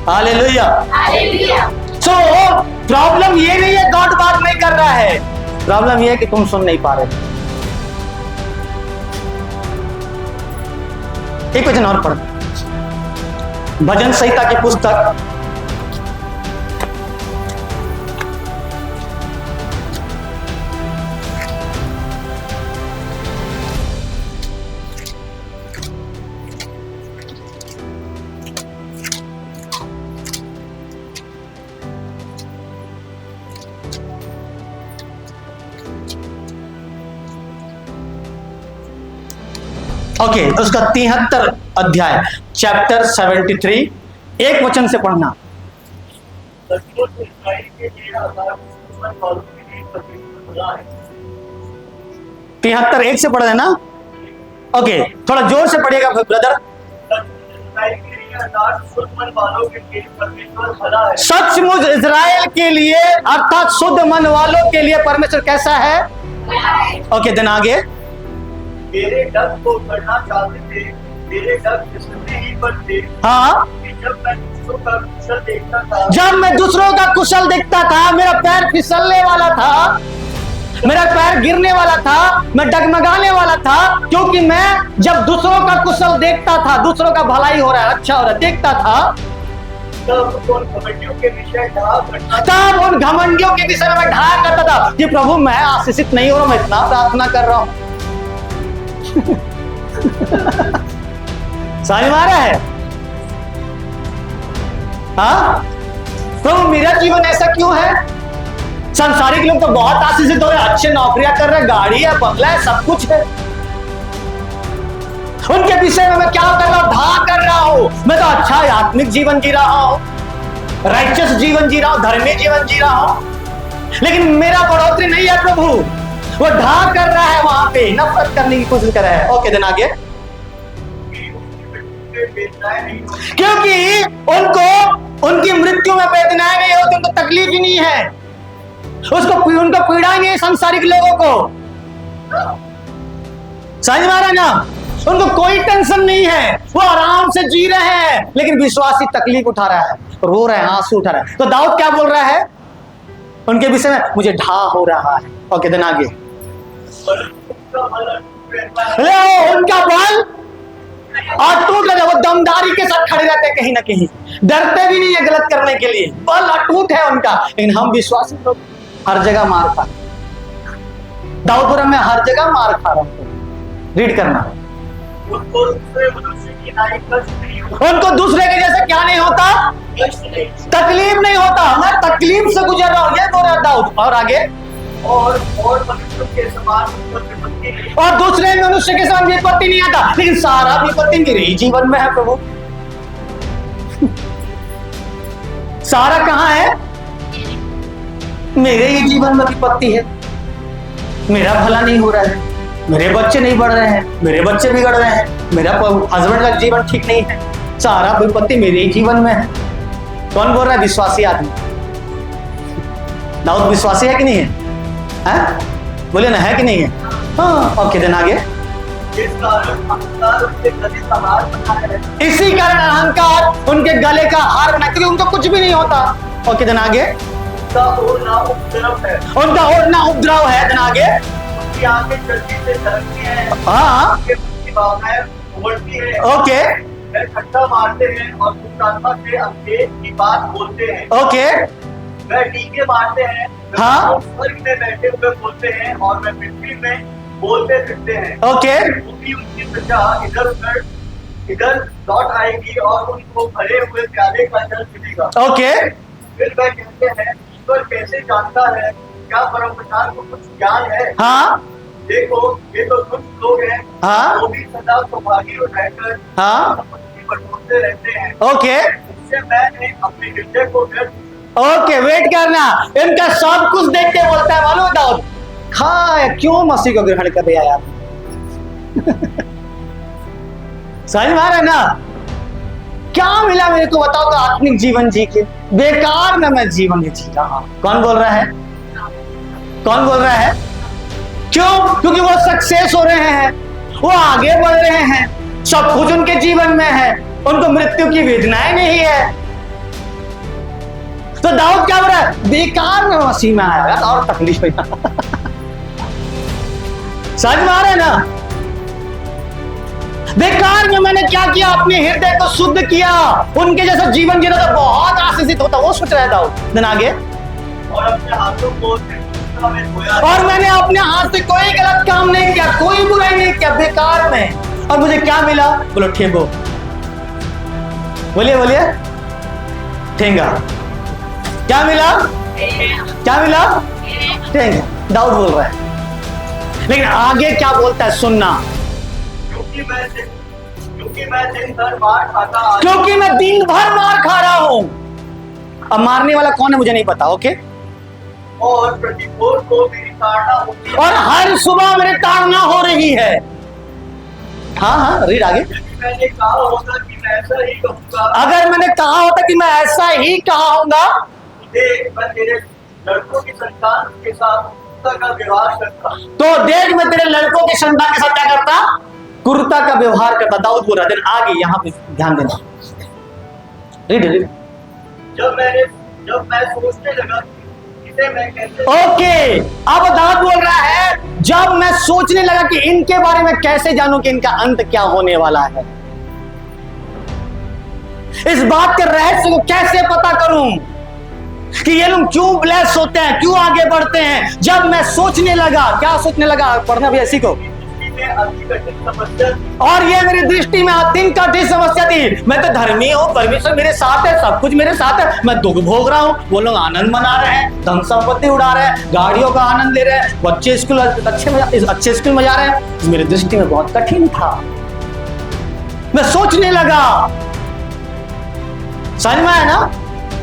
hallelujah, hallelujah. So problem ये नहीं है गॉड बात नहीं कर रहा है, प्रॉब्लम ये है कि तुम सुन नहीं पा रहे। एक वचन और पढ़, भजन संहिता की पुस्तक ओके, उसका 73 अध्याय, चैप्टर 73, एक वचन से पढ़ना। 73 एक से पढ़ देना। ओके, थोड़ा जोर से पढ़िएगा ब्रदर। सचमुच इजराइल के लिए अर्थात शुद्ध मन वालों के लिए परमेश्वर कैसा है? ओके, दिन आगे। मेरे डर को करना चाहते थे, मेरे डर फिसलने ही पर थे। हाँ, जब मैं दूसरों का कुशल देखता था, जब मैं दूसरों का कुशल देखता था, मेरा पैर फिसलने वाला था, मेरा पैर गिरने वाला था, मैं डगमगाने वाला था, क्योंकि मैं जब दूसरों का कुशल देखता था, दूसरों का भलाई हो रहा है, अच्छा हो रहा है, देखता था, तब उन घमंडियों के विषय ढहा करता था। तब उन घमंडियों के विषय में मैं ढहा करता था कि प्रभु मैं आशीषित नहीं हो रहा, मैं इतना प्रार्थना कर रहा हूं। समझ में आ रहा है? हाँ, प्रभु मेरा जीवन ऐसा क्यों है? संसारिक लोग तो बहुत आशीषित हो रहे, अच्छे नौकरियां कर रहे, गाड़ी है, बंगला है, सब कुछ है। उनके विषय में मैं क्या कर रहा हूं? ढा कर रहा हूं। मैं तो अच्छा आत्मिक जीवन जी रहा हूं, राइचस जीवन जी रहा हूं, धर्मी जीवन जी रहा हूं, लेकिन मेरा बढ़ोतरी नहीं है। प्रभु वो ढा कर रहा है, वहां पे नफरत करने की कोशिश कर रहा है। ओके, दिन आगे। क्योंकि उनको उनकी मृत्यु में वेदनाएं नहीं होती, उनको तकलीफ ही नहीं है, उसको उनको पीड़ा ही नहीं है संसारिक लोगों को। समझ में आ रहा है ना? उनको कोई टेंशन नहीं है, वो आराम से जी रहे हैं, लेकिन विश्वासी तकलीफ उठा रहा है, रो रहा है, आंसू उठा रहा है। तो दाऊद क्या बोल रहा है उनके विषय में? मुझे ढा हो रहा है। ओके, दिन आगे। उनका बल और टूट रहा है, वो दमदारी के साथ खड़े रहते हैं कि कहीं ना कहीं, डरते भी नहीं है गलत करने के लिए, बल अटूट है उनका। लेकिन हम विश्वासी लोग हर जगह मार खा, दाऊदपुर में हर जगह मार खा रहा हूं। रीड करना। उनको दूसरे मनुष्य की नाई कष्ट नहीं होता, उनको दूसरे के जैसे क्या नहीं होता, कष्ट नहीं होता। तकलीफ नहीं होता। मैं तकलीफ से गुजर रहा हूं, ये बोल रहा दाऊद। और आगे, और मनुष्यों के समान उनको विपत्ति नहीं, और दूसरे मनुष्य के साथ विपत्ति नहीं आता। लेकिन सारा विपत्ति मेरे ही जीवन में है प्रभु। सारा कहां है? मेरे ही जीवन में विपत्ति है। मेरा भला नहीं हो रहा है, मेरे बच्चे नहीं बढ़ रहे हैं, मेरे बच्चे बिगड़ रहे हैं, मेरा हस्बैंड का जीवन ठीक नहीं है, सारा विपत्ति मेरे ही जीवन में है। कौन बोल रहा है? विश्वासी आदमी। दाऊद विश्वासी है कि नहीं है? हैं? बोले ना, है कि नहीं है? हाँ। और कितने आगे? इस कारण अहंकार उनके गले का हार बना है, इसी कारण अहंकार उनके गले का हार बना, क्योंकि उनको कुछ भी नहीं होता। और कितने आगे? उनका ओढ़ना उपद्रव है, उनका ओढ़ना उपद्रव है। कितने आगे? उनकी आंखें जल्दी से धड़कती हैं, हाँ, उनके मुख की भावनाएं उमड़ती हैं, ओके वे ठट्ठा मारते हैं और दुष्टात्मा से अंधेर की बात बोलते हैं, ओके, वे टीके मारते हैं, वे हाँ। स्वर्ग में बैठे हुए बोलते हैं और वे पृथ्वी में बोलते फिरते हैं। ओके, क्योंकि उनकी प्रजा इधर लौट आएगी और उनको भरे हुए प्याले का जल मिलेगा। ओके, फिर वह कहते हैं, ईश्वर कैसे जानता है? क्या परमप्रधान को कुछ ज्ञान है? हाँ, देखो, ये तो दुष्ट लोग हैं, हाँ। वो भी सदा सौभाग्य रहकर हाँ, संपत्ति बटोरते रहते हैं। ओके, इससे मैंने अपने हृदय को व्यर्थ ओके। वेट करना, इनका सब कुछ देख के बोलता है, मालूम है दाऊद? खा क्यों मसीह को ग्रहण कर दिया यार? समझ में आ रहा है ना? क्या मिला मेरे को बताओ तो? आत्मिक जीवन जी के बेकार ना मैं जीवन जी रहा हूं। कौन बोल रहा है? कौन बोल रहा है? क्यों? क्योंकि वो सक्सेस हो रहे हैं, वो आगे बढ़ रहे हैं, सब कुछ उनके जीवन में है, उनको मृत्यु की वेदनाएं नहीं है। तो दाऊद क्या बोल रहा है? बेकार में मसीह में आया यार, और तकलीफ है। समझ में आ रहा है ना? बेकार में मैंने क्या किया? अपने हृदय को शुद्ध किया, उनके जैसा जीवन जीना तो बहुत आशीषित होता, वो सोच रहा है दाऊद। दिन आगे, और अपने हाथों को निर्दोषता में धोया, और मैंने अपने हाथ से कोई गलत काम नहीं किया, कोई बुराई नहीं किया, बेकार में। और मुझे क्या मिला? बोलो ठेंगो। बोलिए बोलिए, ठेंगा। क्या मिला? क्या मिला? ठेंगा। दाऊद बोल रहा है, लेकिन आगे क्या बोलता है सुनना। क्योंकि मैं दिन भर मार खाता आ- क्योंकि मैं दिन भर मार खा रहा हूं। अब मारने वाला कौन है मुझे नहीं पता, ओके? और प्रतिभोर को मेरी ताड़ना होती है। और हर सुबह मेरी ताड़ना हो रही है। हाँ हाँ, रीड आगे। यदि मैंने कहा होता कि मैं ऐसा ही कहूंगा, अगर मैंने कहा होता कि मैं ऐसा ही कहा होगा, मैं तेरे लड़कों की संतान के साथ कुत्ता का व्यवहार करता। तो देख मैं तेरे लड़कों की संतान के साथ क्या करता? कुर्ता का व्यवहार करता। दाऊद बोल रहा है। आगे यहां पे ध्यान देना, रीड रीड। जब मैं सोचने लगा कि इसे मैं कैसे, ओके, अब दाऊद बोल रहा है, जब मैं सोचने लगा कि इनके बारे में कैसे जानूं कि इनका अंत क्या होने वाला है, इस बात के रहस्य को कैसे पता करूं कि ये लोग क्यों ब्लेस होते हैं, क्यों आगे बढ़ते हैं। जब मैं सोचने लगा, क्या सोचने लगा? पढ़ना भी ऐसी को। में अति कठिन समस्या थी। और ये मेरी दृष्टि में अत्यंत कठिन समस्या थी। मैं तो धर्मी हूँ, परमेश्वर मेरे साथ है, सब कुछ मेरे साथ है, मैं दुख भोग रहा हूँ, वो लोग आनंद मना रहे हैं, धन संपत्ति उड़ा रहे हैं, गाड़ियों का आनंद ले रहे हैं, बच्चे स्कूल अच्छे स्कूल में जा रहे हैं। मेरी दृष्टि में बहुत कठिन था। मैं सोचने लगा, समझ में आया ना?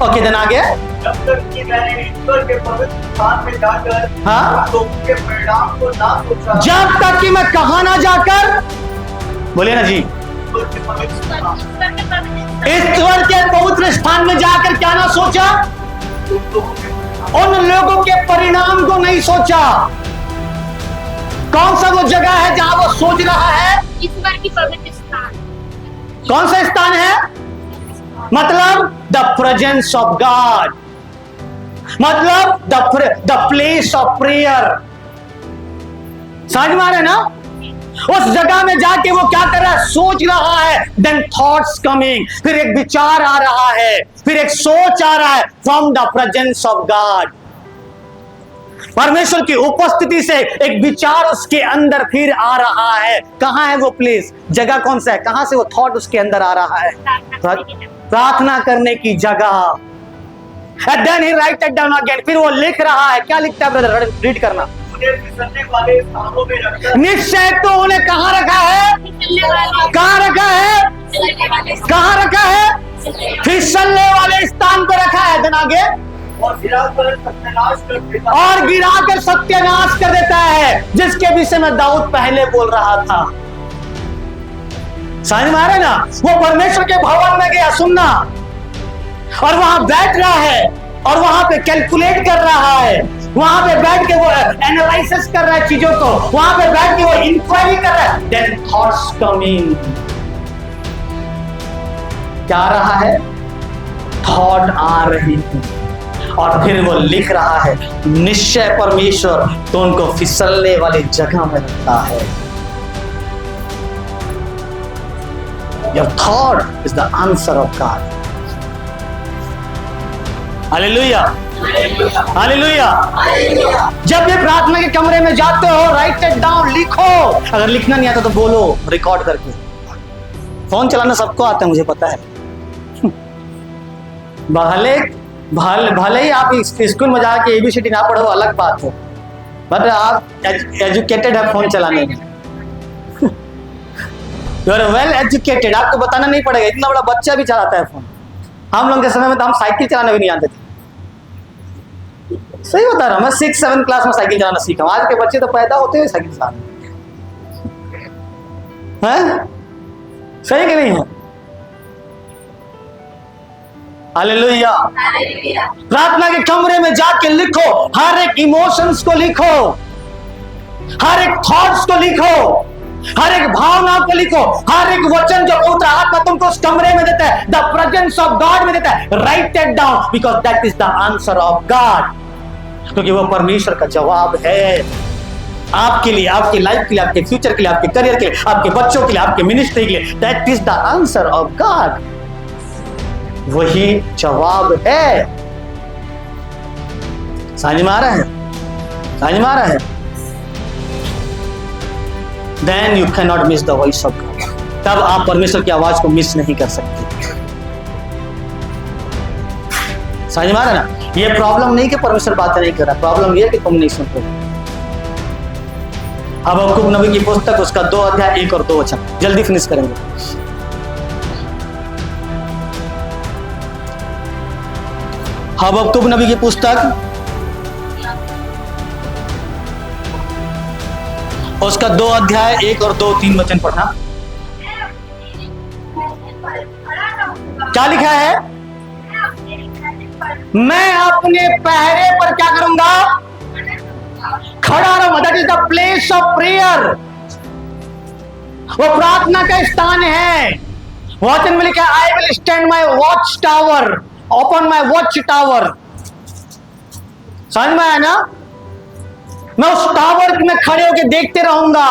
और कितने आगे? जब तक कि मैंने ईश्वर के पवित्र स्थान में जाकर हाँ? उन लोगों के परिणाम को ना सोचा। जब तक कि मैं कहा ना जाकर, बोले ना जी, ईश्वर के पवित्र स्थान, ईश्वर के पवित्र स्थान में जाकर क्या ना सोचा? उन लोगों के परिणाम को नहीं सोचा। कौन सा वो जगह है जहां वो सोच रहा है? ईश्वर की पवित्र स्थान। कौन सा स्थान है? मतलब द प्रेजेंस ऑफ गॉड, मतलब द प्लेस ऑफ प्रेयर। समझ में आ रहा है ना? उस जगह में जाके वो क्या कर रहा है, सोच रहा है। देन थॉट्स कमिंग, फिर एक विचार आ रहा है, फिर एक सोच आ रहा है from the presence of God. परमेश्वर की उपस्थिति से एक विचार उसके अंदर फिर आ रहा है। कहां है वो प्लेस, जगह कौन सा है, कहां से वो थॉट उसके अंदर आ रहा है? प्रार्थना करने की जगह। And then he write it down again, फिर वो लिख रहा है। क्या लिखता है ब्रदर, रीड करना। उन्हें फिसलने वाले स्थानों में रखकर निश्चय तो उन्हें कहां रखा है, कहां रखा है, कहां रखा है? फिसलने वाले स्थान पर रखा है। दिन आगे, और गिराकर सत्यानाश कर देता और गिराकर सत्यानाश कर देता है, जिसके विषय में दाऊद पहले बोल रहा था। समझ में आ रहा है ना? वो परमेश्वर के भवन में गया सुनना, और वहां बैठ रहा है, और वहां पे कैलकुलेट कर रहा है, वहां पे बैठ के वो एनालिसिस कर रहा है चीजों को, वहां पे बैठ के वो इंक्वायरी कर रहा है। देन थॉट्स कमिंग, क्या आ रहा है? थॉट आ रही है, और फिर वो लिख रहा है, निश्चय परमेश्वर तो उनको फिसलने वाली जगह में रखता है। Your thought is the answer of God. Hallelujah, hallelujah. जब भी प्रार्थना के कमरे में जाते हो, राइट इट डाउन, लिखो। अगर लिखना नहीं आता तो बोलो रिकॉर्ड करके। फोन चलाना सबको आता है, मुझे पता है। भले ही आप स्कूल में जाके एबीसीडी ना पढ़ो, अलग बात है, बट आप एजुकेटेड है फोन चलाने में। यू आर वेल एजुकेटेड, आपको बताना नहीं पड़ेगा। इतना बड़ा बच्चा भी चलाता है फोन। हम लोग के समय में तो हम साइकिल चलाना भी नहीं जानते थे। सही बता रहा हूं मैं, 6-7 क्लास में साइकिल चलाना सीखा। आज के बच्चे तो पैदा होते हुए साइकिल चलाने हैं। सही कि नहीं है? हालेलुया। प्रार्थना के कमरे में जाके लिखो, हर एक इमोशंस को लिखो, हर एक थॉट्स को लिखो, हर एक भावना को लिखो, हर एक वचन जो पवित्र आत्मा तुमको उस कमरे में देता है, द प्रेजेंस ऑफ गॉड में देता है, right it down, because that is the answer of God. क्योंकि वो परमेश्वर का जवाब है आपके लिए, आपकी लाइफ के लिए, आपके फ्यूचर के लिए, आपके करियर के लिए, आपके बच्चों के लिए, आपके मिनिस्ट्री के लिए। That is the answer of God, वही जवाब है। समझ में आ रहा है? समझ में आ रहा है? Then you cannot miss the voice of God. तब आप परमेश्वर की आवाज को मिस नहीं कर सकते। समझ में आ रहा है ना? ये प्रॉब्लम नहीं कि परमेश्वर बातें नहीं कर रहा, प्रॉब्लम ये कि तुम नहीं सुन रहे। हबक्कुक नबी की पुस्तक, उसका 2 अध्याय 1 और 2 वचन, जल्दी फिनिश करेंगे। हबक्कुक नबी की पुस्तक, उसका 2 अध्याय 1 और 2-3 वचन पढ़ना। क्या लिखा है? मैं अपने पहरे पर क्या करूंगा? खड़ा रहूंगा। That is the place of prayer. वो प्रार्थना का स्थान है। वचन में लिखा, I will stand my watch tower, open my watch tower. समझ में आया ना? मैं उस टावर में खड़े होकर देखते रहूंगा,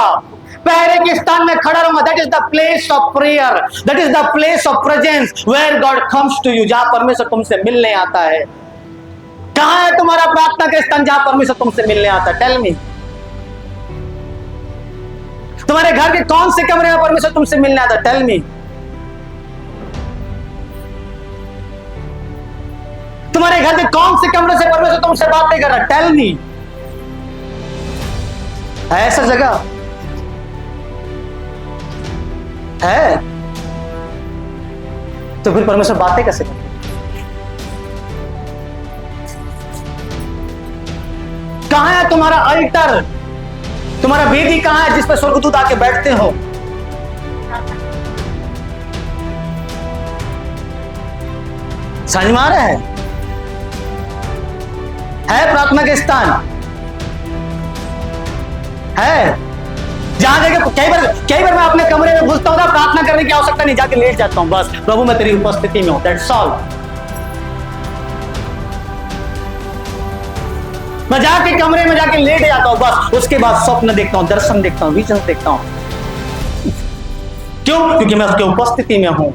पहरे के स्थान में खड़ा रहूंगा। That is the place of prayer, that is the place of presence where God comes to you, जहां परमेश्वर तुमसे मिलने आता है। कहां है तुम्हारा प्रार्थना का स्थान जहां परमेश्वर तुमसे मिलने आता है? Tell me. तुम्हारे घर के कौन से कमरे में परमेश्वर तुमसे मिलने आता है? Tell me. तुम्हारे घर के कौन से कमरे से परमेश्वर तुमसे बातें कर रहा है? Tell me. ऐसा जगह है तो फिर परमेश्वर बातें कैसे करते? कहां है तुम्हारा अल्टर, तुम्हारा वेदी कहां है जिस पर स्वर्गदूत आके बैठते हो? समझ में आ रहा है प्रार्थना के स्थान है जहां जाके कई बार मैं अपने कमरे में घुसता हूं ना, प्रार्थना करने की आवश्यकता नहीं, जाके लेट जाता हूं, बस प्रभु मैं तेरी उपस्थिति में हूं, दैट्स ऑल। मैं जाके कमरे में जाके लेट जाता हूं बस, उसके बाद स्वप्न देखता हूं, दर्शन देखता हूं, विजन देखता हूं। क्यों? क्योंकि मैं उसकी उपस्थिति में हूं।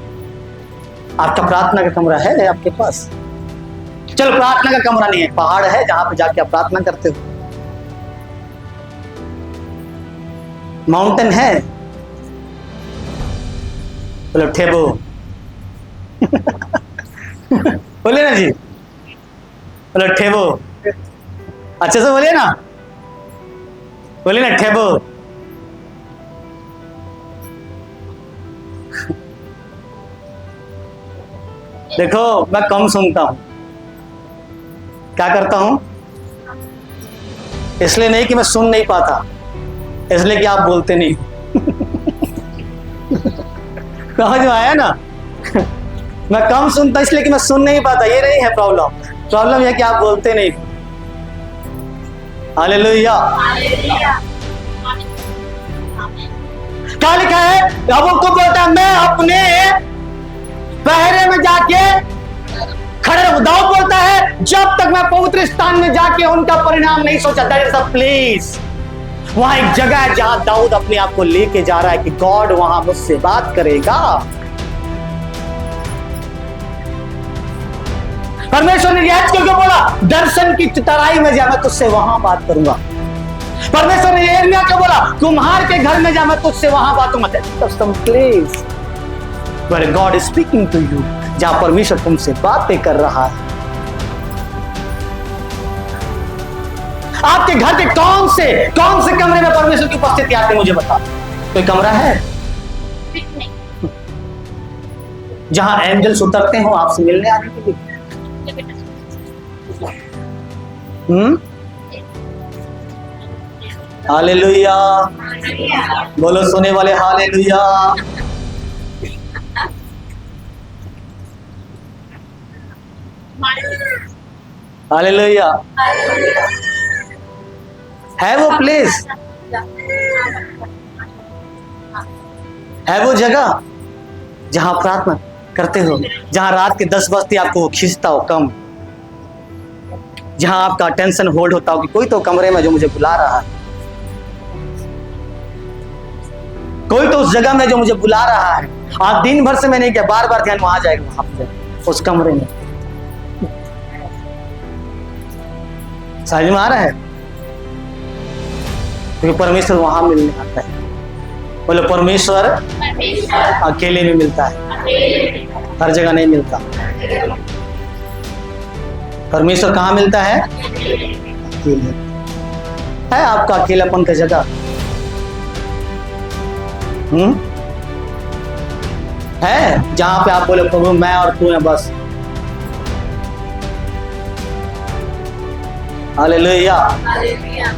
आपका प्रार्थना का कमरा है आपके पास? चलो, प्रार्थना का कमरा नहीं है, पहाड़ है जहां पे जाके आप प्रार्थना करते हो। माउंटेन है, बोलो ठेबो। बोले ना जी, बोलो ठेबो। अच्छे से बोलिए ना, बोलिए ना ठेबो। देखो, मैं कम सुनता हूं। क्या करता हूं? इसलिए नहीं कि मैं सुन नहीं पाता, इसलिए कि आप बोलते नहीं। समझ में आया ना? मैं कम सुनता इसलिए कि मैं सुन नहीं पाता, ये नहीं है प्रॉब्लम। प्रॉब्लम यह कि आप बोलते नहीं। हालेलुया। क्या लिखा है? अब उसको बोलता है मैं अपने पहरे में जाके खड़े रहूं। दाऊद बोलता है जब तक मैं पवित्र स्थान में जाके उनका परिणाम नहीं सोचा। That is a place. वहां एक जगह है जहां दाऊद अपने आप को लेके जा रहा है कि गॉड वहां मुझसे बात करेगा। परमेश्वर ने यह करके बोला दर्शन की तराई में जा, मैं तुझसे वहां बात करूंगा। परमेश्वर ने यिर्मयाह को बोला कुम्हार के घर में जा, मैं तुझसे वहां बात करूंगा। That is some place where God is speaking to you, जहां परमेश्वर तुमसे बातें कर रहा है। आपके घर के कौन से कमरे में परमेश्वर की उपस्थिति आती है, मुझे बता। कोई कमरा है जहां एंजल्स उतरते हो आपसे मिलने आने के लिए? हालेलुया। बोलो सुने वाले हालेलुया। हालेलुया। है वो प्लेस, है वो जगह जहां प्रार्थना करते हो, जहां रात के 10 बजते आपको वो खींचता हो कम, जहां आपका अटेंशन होल्ड होता हो कि कोई तो कमरे में जो मुझे बुला रहा है, कोई तो उस जगह में जो मुझे बुला रहा है। आज दिन भर से मैंने किया, बार बार ध्यान वहां जाएगा, वहां पे उस कमरे में। समझ में आ रहा है? क्योंकि परमेश्वर वहां मिलने आता है। बोलो परमेश्वर अकेले में मिलता है, हर जगह नहीं मिलता। परमेश्वर कहाँ मिलता है? अकेले। है आपका अकेलापन का जगह? है जहां पे आप बोले प्रभु मैं और तू है बस। हालेलुया।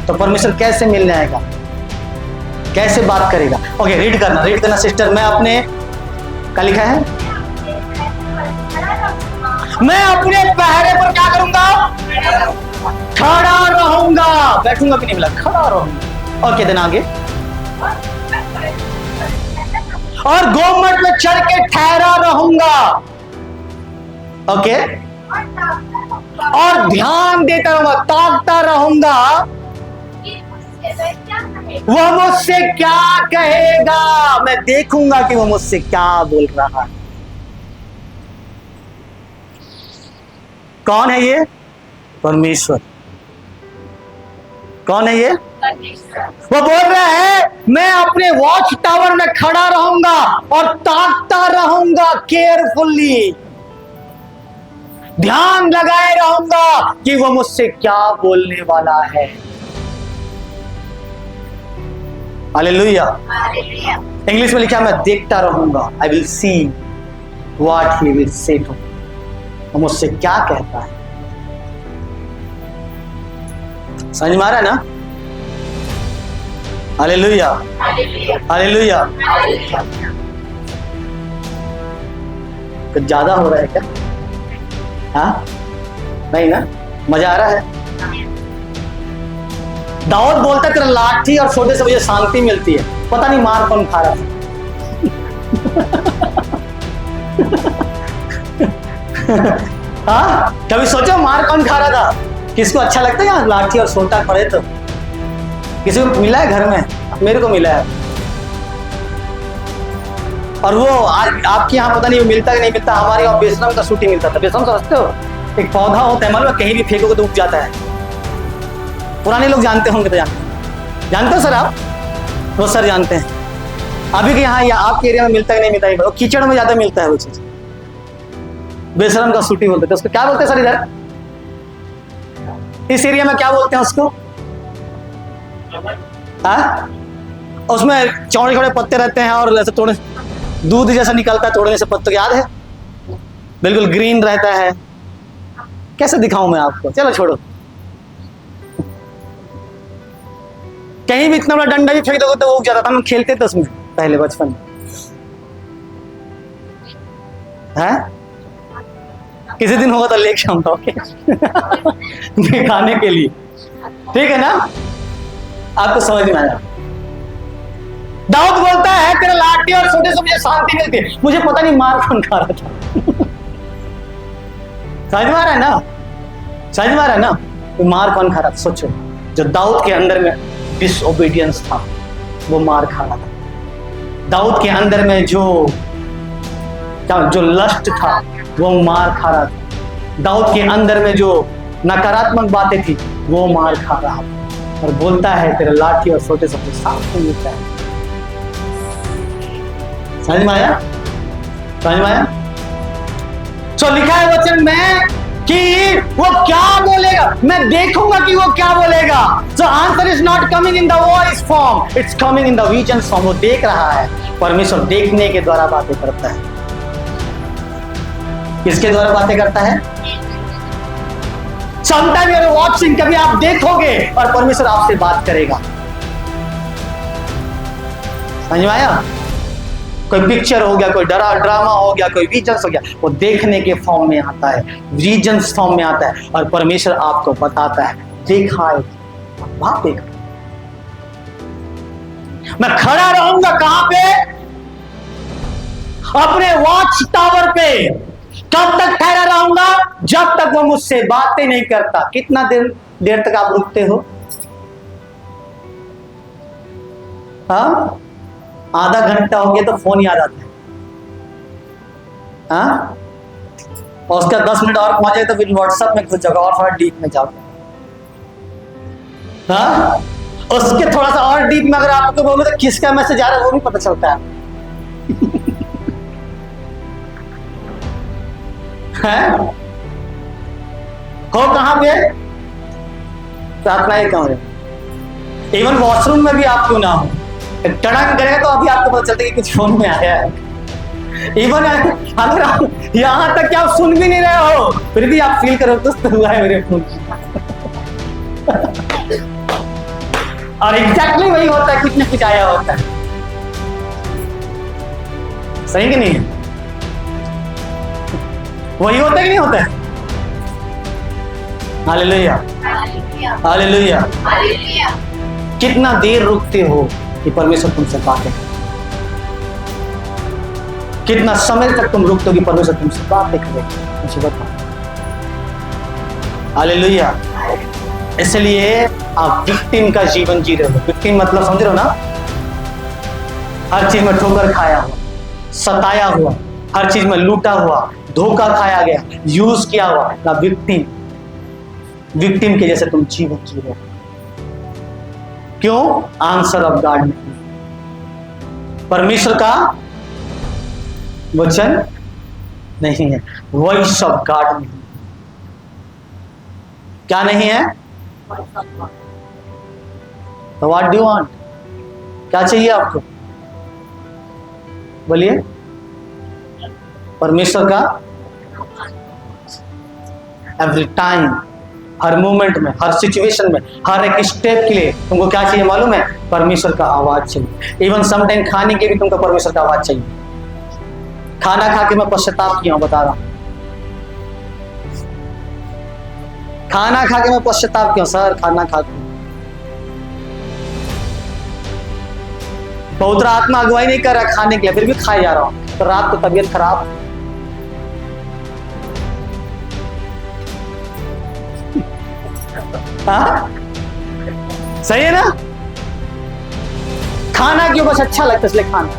तो परमेश्वर कैसे मिलने आएगा, कैसे बात करेगा? ओके, रीड करना सिस्टर। मैं अपने क्या लिखा है? मैं अपने पहरे पर क्या करूंगा? खड़ा रहूंगा। बैठूंगा भी नहीं मिला, खड़ा रहूंगा। ओके, दिन आगे। और गोमट में चढ़ के ठहरा रहूंगा। ओके, और ध्यान देता रहूंगा, ताकता रहूंगा वह मुझसे क्या कहेगा। मैं देखूंगा कि वह मुझसे क्या बोल रहा है। कौन है ये? परमेश्वर। कौन है ये? वो बोल रहा है मैं अपने वॉच टावर में खड़ा रहूंगा और ताकता रहूंगा, केयरफुली ध्यान लगाए रहूंगा कि वो मुझसे क्या बोलने वाला है। हालेलुया। इंग्लिश में लिखा मैं देखता रहूंगा, I will see what he will say to. वो मुझसे क्या कहता है। समझ में आ रहा है ना? Hallelujah, hallelujah. कुछ ज्यादा हो रहा है क्या? हाँ, नहीं ना? मजा आ रहा है? दाऊद बोलता है तेरा लाठी और छोटे से मुझे शांति मिलती है। पता नहीं मार कौन खा रहा था। हाँ, कभी सोचो मार कौन खा रहा था? किसको अच्छा लगता है यहाँ लाठी और सोटा पड़े तो? किसी को मिला है घर में? मेरे को मिला है। और वो आज आपके यहाँ पता नहीं मिलता कि नहीं मिलता, हमारे यहाँ बेसनम का सूटी मिलता था। बेसनम समझते हो, एक पौधा होता है, मालूम है, कहीं भी फेंकोगे तो उग जाता है। पुराने लोग जानते होंगे तो जानते हो सर आप? वो सर जानते हैं। अभी के यहाँ या आपके एरिया में मिलता है कि नहीं मिलता है? कीचड़ में ज्यादा मिलता है वो चीज। बेसनम का सूटी बोलते थे उसको। क्या बोलते हैं सर इधर इस एरिया में, क्या बोलते हैं उसको? हाँ, उसमें चौड़े चौड़े पत्ते रहते हैं और ऐसे थोड़े दूध जैसा निकलता है तोड़ने से पत्तों, याद है? बिल्कुल ग्रीन रहता है। कैसे दिखाऊं मैं आपको, चलो छोड़ो। कहीं भी इतना बड़ा डंडा भी फेंक दोगे तो वो उग जाता था। हम खेलते थे उसमें पहले बचपन में, है? किसी दिन होगा तो लेके आऊंगा, ओके? दिखाने के लिए, ठीक है ना? आपको समझ में आया? दाऊद बोलता है तेरा लाठी और सोटे से मुझे शांति मिलती है। मुझे पता नहीं मार कौन खा रहा था। समझ में आ रहा है ना? समझ में आ रहा है ना? मार कौन खा रहा था? सोचो, जो दाऊद के अंदर में डिसओबीडियंस था वो मार खा रहा था। दाऊद के अंदर में जो लस्ट था वो मार खा रहा था। दाऊद के अंदर में जो नकारात्मक बातें थी वो मार खा रहा था। और बोलता है तेरा लाठी और सोटे से शांति मिलता है। समझ में आया? समझ में आया? तो लिखा है वचन में कि वो क्या बोलेगा, मैं देखूंगा कि वो क्या बोलेगा। So answer is not coming in the voice form, it's coming in the vision form. वो देख रहा है। परमेश्वर देखने के द्वारा बातें करता है। किसके द्वारा बातें करता है? Sometime you are watching, कभी आप देखोगे और परमेश्वर आपसे बात करेगा। समझ में आया? कोई पिक्चर हो गया, कोई ड्रामा हो गया, कोई विजन्स हो गया, वो देखने के फॉर्म में आता है, विजन्स फॉर्म में आता है और परमेश्वर आपको बताता है देखा है, वहां देखा। मैं खड़ा रहूंगा कहां पे? अपने वॉच टावर पे। कब तक ठहरा रहूंगा? जब तक वो मुझसे बातें नहीं करता। कितना देर तक आप रुकते हो? हाँ, आधा घंटा हो गया तो फोन याद आता है, हाँ? और उसका 10 मिनट और पहुंचे तो फिर व्हाट्सएप में घुस जाओगे और थोड़ा डीप में जाओगे, हाँ? उसके थोड़ा सा और डीप में अगर आपको बोलो तो किसका मैसेज आ रहा है वो भी पता चलता है। हैं? हो कहां पे? प्रार्थना ही कहां? इवन वॉशरूम में भी आप क्यों ना हो, टड़ंग करेगा तो अभी आपको पता चलता है कि कुछ फोन में आया है। इवन अगर आप यहां तक कि आप सुन भी नहीं रहे हो फिर भी आप फील करो कुछ तो हुआ है मेरे फोन। और एग्जैक्टली वही होता है, कुछ न कुछ आया होता है। सही कि नहीं? वही होता है कि नहीं होता है? Hallelujah, hallelujah. कितना देर रुकते हो कि परमेश्वर तुमसे बातें करे? कितना समय तक तुम रुकते हो कि परमेश्वर तुमसे बातें करे? मुझे बताओ। हालेलुया। इसलिए आप विक्टिम का जीवन जी रहे हो। विक्टिम मतलब समझ रहे हो ना? हर चीज में ठोकर खाया हुआ, सताया हुआ, हर चीज में लूटा हुआ, धोखा खाया गया, यूज किया हुआ ना। विक्टिम, विक्टिम के जैसे तुम जीवन जी रहे हो। क्यों? आंसर ऑफ गॉड नहीं, परमेश्वर का वचन नहीं है, वॉइस ऑफ गॉड नहीं। क्या नहीं है? तो व्हाट डू यू वांट? क्या चाहिए आपको? बोलिए। परमेश्वर का एवरी टाइम, हर मोमेंट में, हर सिचुएशन में, हर एक स्टेप के लिए तुमको क्या चाहिए मालूम है? परमेश्वर का आवाज चाहिए। इवन समटाइम खाने के भी तुमको परमेश्वर का आवाज चाहिए। खाना खा के मैं पश्चाताप किया हूं, बता रहा हूं। खाना खा के मैं पश्चाताप क्यों सर? खाना खा के पवित्र आत्मा अगुवाई नहीं कर रहा खाने के लिए, फिर भी खाए जा रहा हूं। तो रात को तबीयत खराब, हाँ? सही है ना? खाना क्यों? बस अच्छा लगता है इसलिए खाना।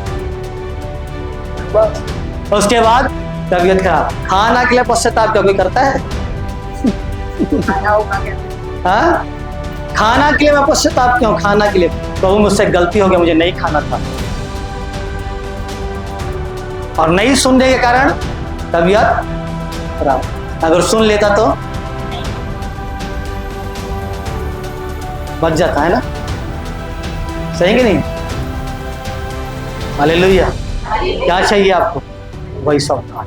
बस उसके बाद तबीयत खराब। खाना के लिए पश्चाताप क्या कोई करता है? खाना होगा क्या? हाँ, खाना के लिए मैं पश्चाताप क्यों? खाना के लिए प्रभु मुझसे गलती हो गया, मुझे नहीं खाना था, और नहीं सुनने के कारण तबीयत खराब। अगर सुन लेता तो बच जाता है ना, सही कि नहीं? हालेलुया। क्या चाहिए आपको? Voice of God.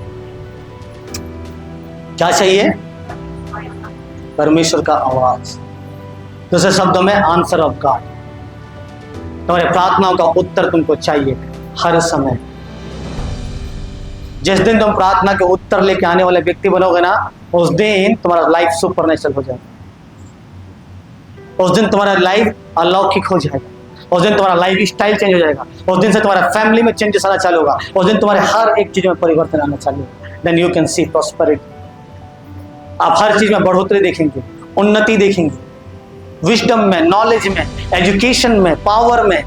क्या चाहिए? परमेश्वर का आवाज। दूसरे शब्दों में आंसर ऑफ गॉड। तुम्हारे प्रार्थनाओं का उत्तर तुमको चाहिए हर समय। जिस दिन तुम प्रार्थना के उत्तर लेके आने वाले व्यक्ति बनोगे ना, उस दिन तुम्हारा लाइफ सुपरनेचुरल हो जाएगा। उस दिन तुम्हारा लाइफ अलौकिक हो जाएगा। उस दिन तुम्हारा लाइफ स्टाइल चेंज हो जाएगा। उस दिन से तुम्हारा फैमिली में चेंजेस आना चालू होगा। उस दिन तुम्हारे हर एक चीज में परिवर्तन आना चालू होगा। Then you can see prosperity. आप हर चीज में बढ़ोतरी देखेंगे, उन्नति देखेंगे, विजडम में, नॉलेज में, एजुकेशन में, पावर में,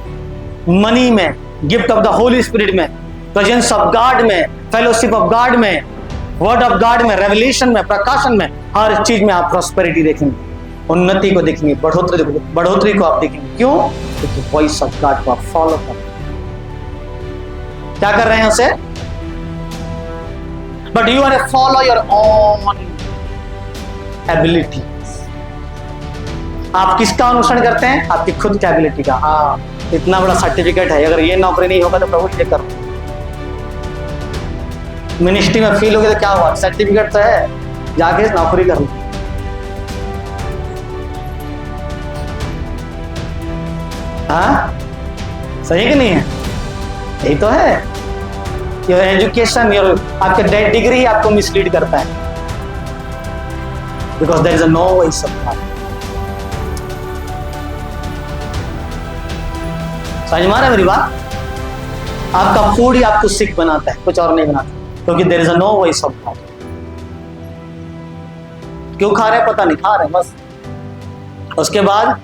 मनी में, gift of the Holy spirit में, प्रेजेंस ऑफ गॉड में, फेलोशिप ऑफ गॉड में, वर्ड ऑफ गॉड में, रेवलेशन में, प्रकाशन में, हर चीज में आप प्रॉस्पेरिटी देखेंगे, उन्नति को देखेंगे, बढ़ोतरी को आप देखेंगे। क्यों? क्योंकि वॉइस ऑफ गॉड को आप फॉलो कर। क्या कर रहे हैं उसे? But you are a follow your own ability. आप किसका अनुसरण करते हैं? आपकी खुद की एबिलिटी का। हाँ, इतना बड़ा सर्टिफिकेट है, अगर ये नौकरी नहीं होगा तो प्रभु ये करो। मिनिस्ट्री में फील हो गया तो क्या हुआ? सर्टिफिकेट तो है, जाके नौकरी कर लो। हाँ, सही कि नहीं है? यही तो है। योर एजुकेशन, योर आपके डिग्री ही आपको मिसलीड करता है, because there is a no voice of God. समझ में आ रहा है मेरी बात? आपका फूड ही आपको सिक बनाता है, कुछ और नहीं बनाता, क्योंकि there is a no voice of God. क्यों खा रहे हैं पता नहीं, खा रहे हैं बस। उसके बाद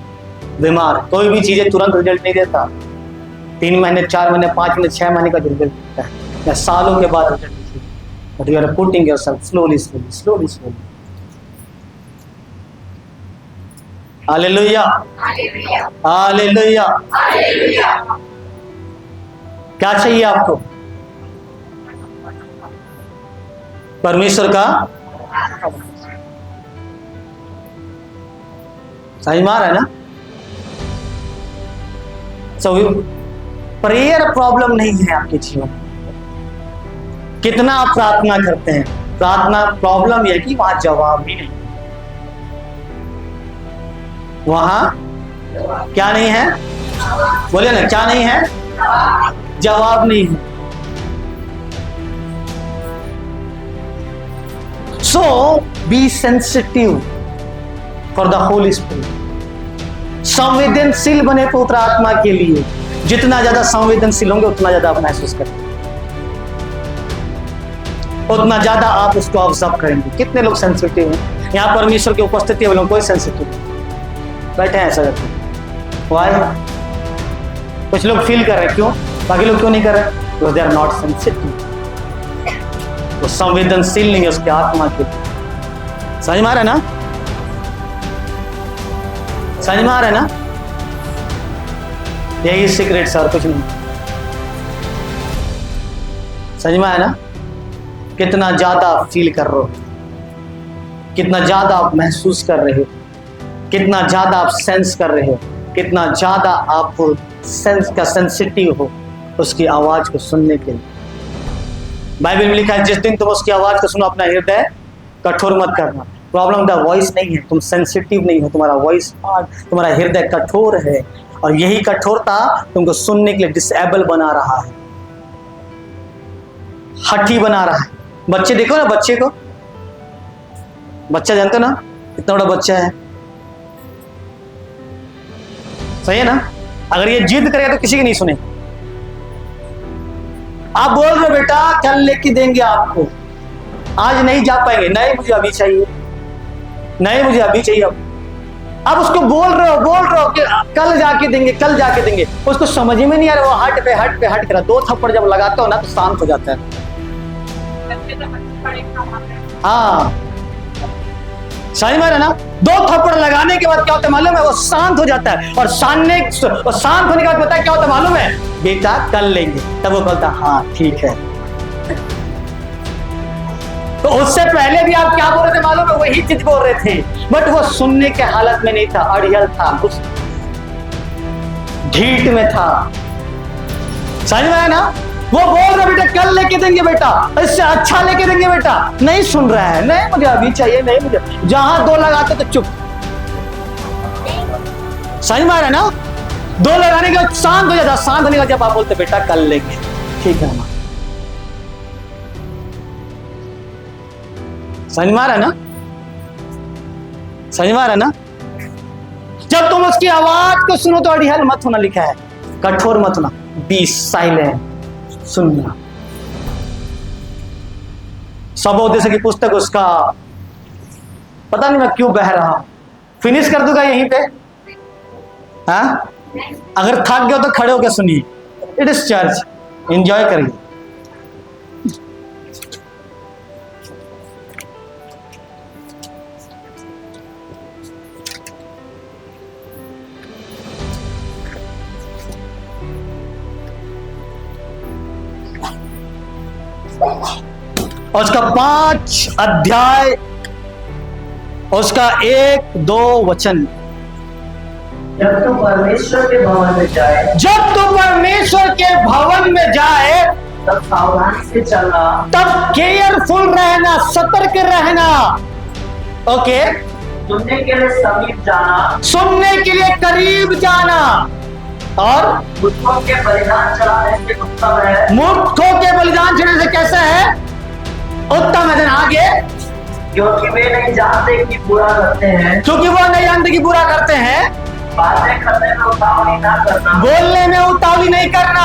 बीमार। कोई भी चीजें तुरंत रिजल्ट नहीं देता। 3 महीने, 4 महीने, 5 महीने, 6 महीने का रिजल्ट देता है, या सालों के बाद रिजल्ट देता है। But you are putting yourself slowly slowly slowly slowly. Hallelujah, hallelujah. क्या चाहिए आपको? परमेश्वर का। समझ में आ रहा है ना? सो प्रेयर प्रॉब्लम नहीं है आपके जीवन में। कितना आप प्रार्थना करते हैं, प्रार्थना प्रॉब्लम यह कि वहां जवाब भी नहीं। वहां क्या नहीं है? बोले ना, क्या नहीं है? जवाब नहीं है। So be sensitive for the Holy Spirit. संवेदनशील बने पवित्र आत्मा के लिए। जितना ज्यादा संवेदनशील होंगे उतना ज्यादा आप महसूस करेंगे, उतना ज्यादा आप उसको ऑब्जर्व करेंगे। कितने लोग सेंसिटिव हैं? यहाँ परमेश्वर की उपस्थिति वालों कोई सेंसिटिव नहीं बैठे हैं ऐसा करते। वाई? कुछ लोग फील कर रहे हैं, क्यों? बाकी लोग क्यों नहीं कर रहे? Because they are not sensitive. वो संवेदनशील नहीं है उसके आत्मा के। समझ में आ रहा है ना? समझ में आ रहा है ना? यही सीक्रेट सर, कुछ नहीं। समझ में आया ना? कितना ज्यादा आप फील कर रहे हो, कितना ज्यादा आप महसूस कर रहे हो, कितना ज्यादा आप सेंस कर रहे हो, कितना ज्यादा आप सेंस का सेंसिटिव हो उसकी आवाज को सुनने के लिए। बाइबल में लिखा है, जिस दिन तुम उसकी आवाज को सुनो अपना हृदय कठोर मत करना। प्रॉब्लम द वॉइस नहीं है, तुम सेंसिटिव नहीं हो, तुम्हारा वॉइस हार्ड, तुम्हारा हृदय कठोर है, और यही कठोरता तुमको सुनने के लिए डिसेबल बना रहा है, हठी बना रहा है। बच्चे देखो ना, बच्चे को, बच्चा जानते ना कितना बड़ा बच्चा है, सही है ना? अगर ये जिद करेगा तो किसी की नहीं सुने। आप बोल रहे बेटा कल लेके देंगे आपको, आज नहीं जा पाएंगे, नहीं मुझे अभी चाहिए, नहीं मुझे अभी चाहिए। अब आप उसको बोल रहे हो कि कल जाके देंगे, उसको समझ में नहीं आ रहा, वो हट पे हट कर 2 थप्पड़ जब लगाता हो ना तो शांत हो जाता है। हाँ, समझ में आ रहा ना? 2 थप्पड़ लगाने के बाद क्या होता है मालूम है? वो शांत हो जाता है, और शांत होने के बाद पता है क्या होता है मालूम है? बेटा कल लेंगे। तब वो बोलता हाँ ठीक है। तो उससे पहले भी आप क्या बोल रहे थे मालूम है? वही चीज बोल रहे थे, बट वो सुनने के हालत में नहीं था, अड़ियल था, उस ढीठ में था। समझ में आया ना? वो बोल रहे बेटा कल लेके देंगे, बेटा इससे अच्छा लेके देंगे, बेटा नहीं सुन रहा है, नहीं मुझे अभी चाहिए, नहीं मुझे, जहां 2 लगाते तो चुप। समझ में आ रहा है ना? 2 लगाने के बाद शांत हो जाता, शांत होने के बाद जब आप बोलते बेटा कल लेंगे, ठीक है ना? समझ में आ रहा है ना? समझ में आ रहा है ना? जब तुम उसकी आवाज को सुनो तो अड़ियल मत होना लिखा है, कठोर मत होना, बी साइलेंट, सुनना। सबोदय की पुस्तक उसका, पता नहीं मैं क्यों बह रहा हूं, फिनिश कर दूंगा यहीं पे। हाँ, अगर थक गए तो खड़े होकर सुनिए, इट इज चर्च, एंजॉय करिए। और उसका 5 अध्याय, उसका 1-2 वचन। जब तू परमेश्वर के भवन में जाए, तब सावधानी से चलना, तब केयरफुल रहना, सतर्क रहना। ओके, सुनने के लिए समीप जाना, सुनने के लिए करीब जाना, और मूर्खों के बलिदान चढ़ाने से उत्तम है, मूर्खों के बलिदान चढ़ाने से कैसे है? उत्तम है। आगे, क्योंकि वे नहीं जानते कि बुरा करते हैं, क्योंकि वो नहीं जानते कि बुरा करते हैं। बातें करने में उतावली ना करना, बोलने में उतावली नहीं करना,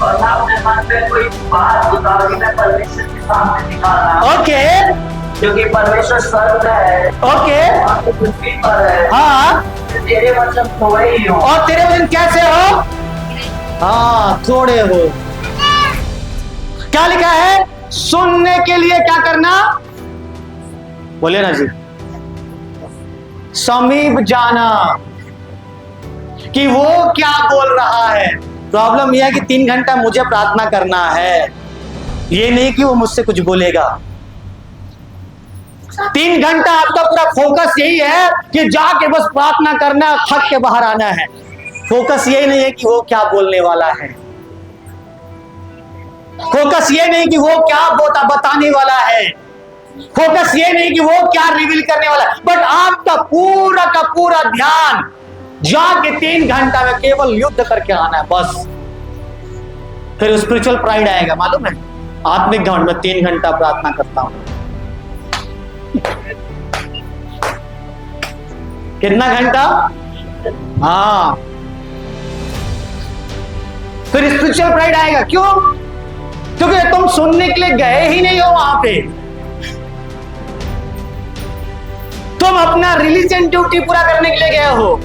और ना अपने मन में कोई बात उतावली में परमेश्वर के सामने निकालना। ओके, क्योंकि परमेश्वर स्वर्ग है, ओके, और तू पृथ्वी पर है, हाँ, तेरे वचन थोड़े ही हो, और तेरे वचन कैसे हो? हाँ, थोड़े हो। क्या लिखा है? सुनने के लिए क्या करना? बोले ना जी, समीप जाना, कि वो क्या बोल रहा है। प्रॉब्लम यह है कि 3 घंटा मुझे प्रार्थना करना है, ये नहीं कि वो मुझसे कुछ बोलेगा। 3 घंटा आपका पूरा फोकस यही है कि जाके बस प्रार्थना करना, थक के बाहर आना है। फोकस यही नहीं है कि वो क्या बोलने वाला है, फोकस ये नहीं कि वो क्या बताने वाला है, फोकस ये नहीं कि वो क्या रिवील करने वाला है, बट आपका पूरा का पूरा ध्यान जाके 3 घंटा में केवल युद्ध करके आना है बस। फिर स्पिरिचुअल प्राइड आएगा, मालूम है? आत्मिक घमंड में 3 घंटा प्रार्थना करता हूं। कितना घंटा? हाँ, फिर स्पिरिचुअल प्राइड आएगा। क्यों? क्योंकि तुम सुनने के लिए गए ही नहीं हो वहां पे, तुम अपना रिलीजन ड्यूटी पूरा करने के लिए गए हो।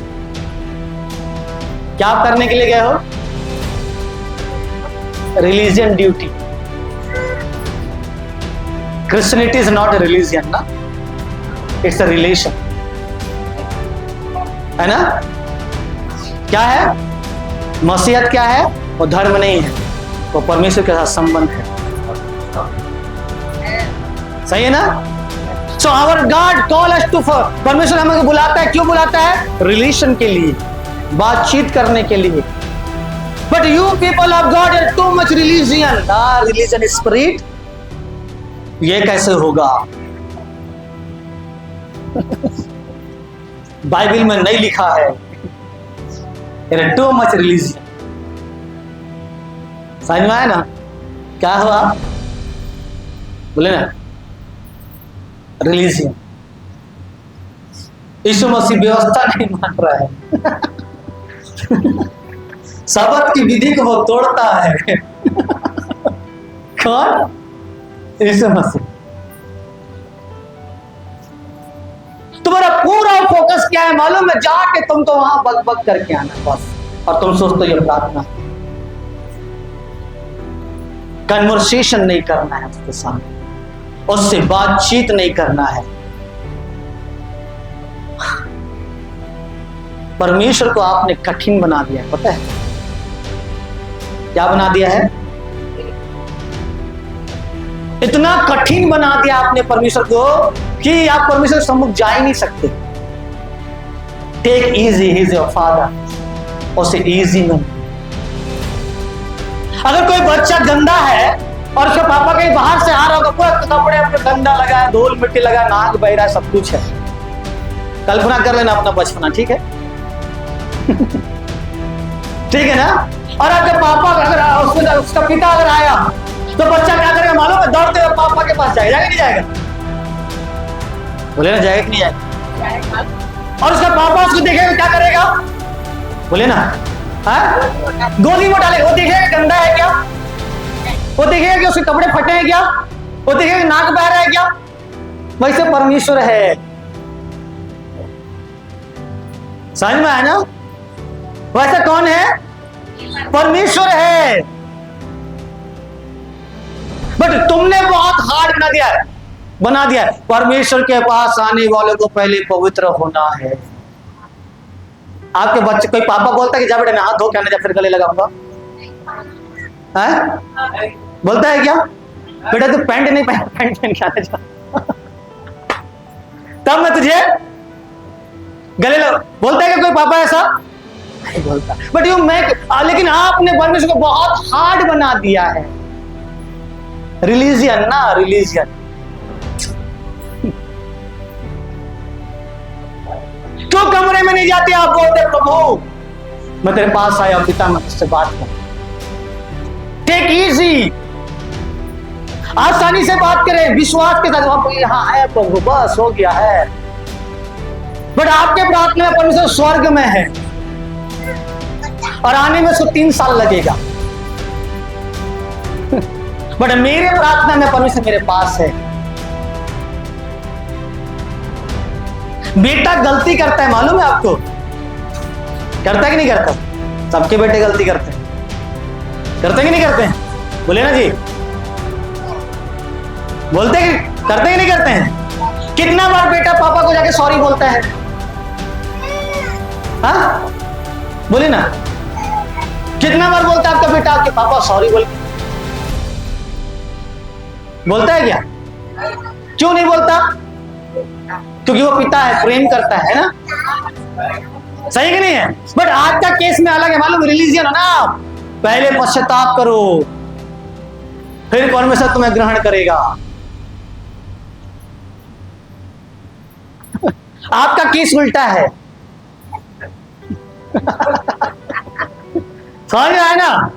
क्या करने के लिए गए हो? Religion duty. Christianity is not a religion ना, इट्स अ रिलेशन, है ना? क्या है मसीहत? क्या है वो? धर्म नहीं है, वो परमेश्वर के साथ संबंध है। सही है ना? So our God call us to, परमेश्वर हमें बुलाता है। क्यों बुलाता है? रिलेशन के लिए, बातचीत करने के लिए। But you people of God are too much religion, religion spirit. ये कैसे होगा? बाइबल में नहीं लिखा है, टू मच रिलीजियन। समझ में आया ना? क्या हुआ? बोले ना, रिलीजियन। यीशु मसीह व्यवस्था नहीं मान रहा है, शबत की विधि को वो तोड़ता है। कौन? यीशु मसीह। तुम्हारा पूरा फोकस क्या है मालूम है? जाके तुम तो वहां बक बक करके आना बस, और तुम सोचते हो ये प्रार्थना। कन्वर्सेशन नहीं करना है उसके सामने, उससे बातचीत नहीं करना है। परमेश्वर को आपने कठिन बना दिया है, पता है क्या बना दिया है? इतना कठिन बना दिया आपने परमेश्वर को कि आप परमेश्वर के सम्मुख जा ही नहीं सकते। Take easy, he is your father, उसे इजी नहीं। अगर कोई बच्चा गंदा है और उसके पापा कहीं बाहर से आ रहा होगा, पूरा कपड़े अपने गंदा लगा है, धूल मिट्टी लगा है, नाक बह रहा है, सब कुछ है, कल्पना कर लेना अपना बचपना, ठीक है? ठीक है ना? और आपके पापा अगर उसका पिता अगर आया तो बच्चा क्या करेगा मालूम है? दौड़ते हुए पापा के पास जाएगा कि नहीं जाएगा? बोले ना, जाएगा कि नहीं जाएगा? और उसका पापा उसको देखेगा क्या करेगा? बोले ना, गोदी में डालेगा। वो देखेगा गंदा है क्या? वो देखेगा कि उसके कपड़े फटे हैं क्या? वो देखेगा कि नाक बह रहा है क्या? वैसे परमेश्वर है, समझ में आया ना? वैसा कौन है? परमेश्वर है। बट तुमने बहुत हार्ड बना दिया है। परमेश्वर के पास आने वालों को पहले पवित्र होना है। आपके बच्चे, कोई पापा बोलता है कि जा बेटा नहा धो के आने, जा फिर गले लगाऊंगा, है? बोलता है क्या? बेटा तू पैंट नहीं पहन, पैंट पहन के आने जा, तब मैं तुझे गले लगा। बोलता है कि कोई पापा ऐसा? नहीं बोलता। बट यू लेकिन आपने परमेश्वर को बहुत हार्ड बना दिया है। रिलीजियन ना, रिलीजियन। क्यों कमरे में नहीं जाते आप? बोलते प्रभु मैं तेरे पास आया, पिता मैं तुझसे बात कर। टेक इजी, आसानी से बात करें, विश्वास के साथ। यहाँ है प्रभु, बस हो गया है। बट आपके प्रार्थना में परमेश्वर स्वर्ग में है और आने में उसको 3 साल लगेगा। बट मेरे प्रार्थना में परमेश्वर मेरे पास है। बेटा गलती करता है, मालूम है आपको? करता है कि नहीं करता? सबके बेटे गलती करते हैं, करते कि नहीं करते हैं? बोले ना जी, बोलते कि करते कि नहीं करते हैं? कितना बार बेटा पापा को जाके सॉरी बोलता है? हाँ बोले ना, कितना बार बोलता है आपका बेटा आपके पापा सॉरी बोलता है क्या? क्यों नहीं बोलता? क्योंकि वो पिता है, प्रेम करता है ना, सही कि नहीं है? बट आज का केस में अलग है, मालूम? रिलीजियन है ना, पहले पश्चाताप करो फिर परमेश्वर तुम्हें ग्रहण करेगा। आपका केस उल्टा है। समझ में आया ना?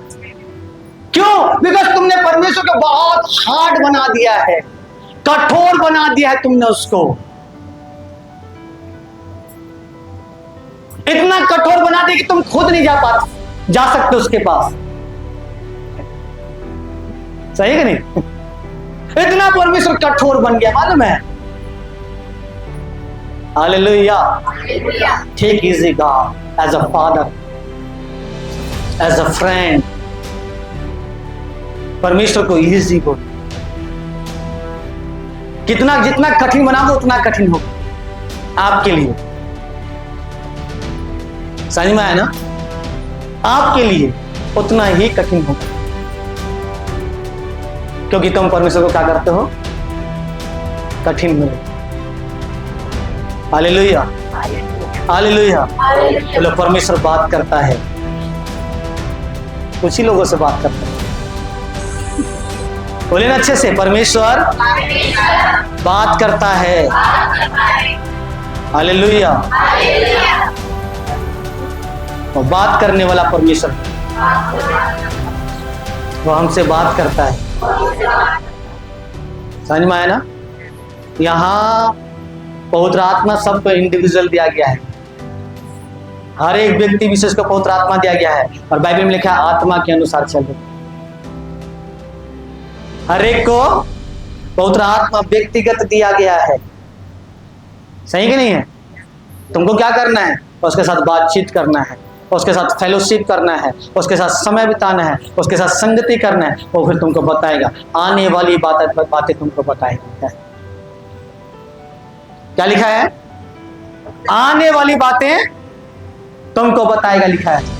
क्यों? बिकॉज तुमने परमेश्वर को बहुत हार्ड बना दिया है, कठोर बना दिया है तुमने उसको। इतना कठोर बना दिया कि तुम खुद नहीं जा सकते उसके पास, सही है कि नहीं? इतना परमेश्वर कठोर बन गया, मालूम है? Hallelujah. Take easy God as a father, as a friend. परमेश्वर को इजी बोल। जितना कठिन बनाओगे उतना कठिन होगा आपके लिए। समझ में आया ना? आपके लिए उतना ही कठिन होगा, क्योंकि तुम परमेश्वर को क्या करते हो? कठिन में। Hallelujah, hallelujah. बोलो परमेश्वर बात करता है, कुछ ही लोगों से बात करता है। बोले ना अच्छे से, परमेश्वर बात करता है। हालेलुया। और बात करने वाला परमेश्वर, वो हमसे बात करता है। समझ में आया ना? यहाँ पवित्र आत्मा सबको इंडिविजुअल दिया गया है, हर एक व्यक्ति विशेष को पवित्र आत्मा दिया गया है। और बाइबल में लिखा है आत्मा के अनुसार चलो। हर एक को पवित्र आत्मा व्यक्तिगत दिया गया है, सही कि नहीं है? तुमको क्या करना है? उसके साथ बातचीत करना है, उसके साथ फेलोशिप करना है, उसके साथ समय बिताना है, उसके साथ संगति करना है। वो फिर तुमको बताएगा, आने वाली बातें तुमको बताएगा। क्या लिखा है? आने वाली बातें तुमको बताएगा, लिखा है।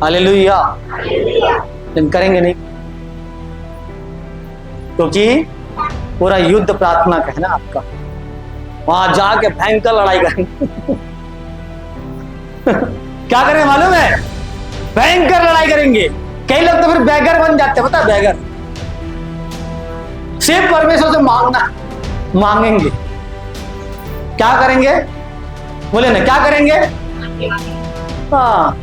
हालेलुया। तुम करेंगे नहीं, क्योंकि पूरा युद्ध प्रार्थना का है ना आपका। वहां जाके भयंकर लड़ाई करेंगे। क्या करेंगे मालूम है? भयंकर लड़ाई करेंगे। कई लोग तो फिर बैगर बन जाते हैं, पता है? बैगर सिर्फ परमेश्वर से मांगेंगे। क्या करेंगे? बोले ना, क्या करेंगे? हाँ,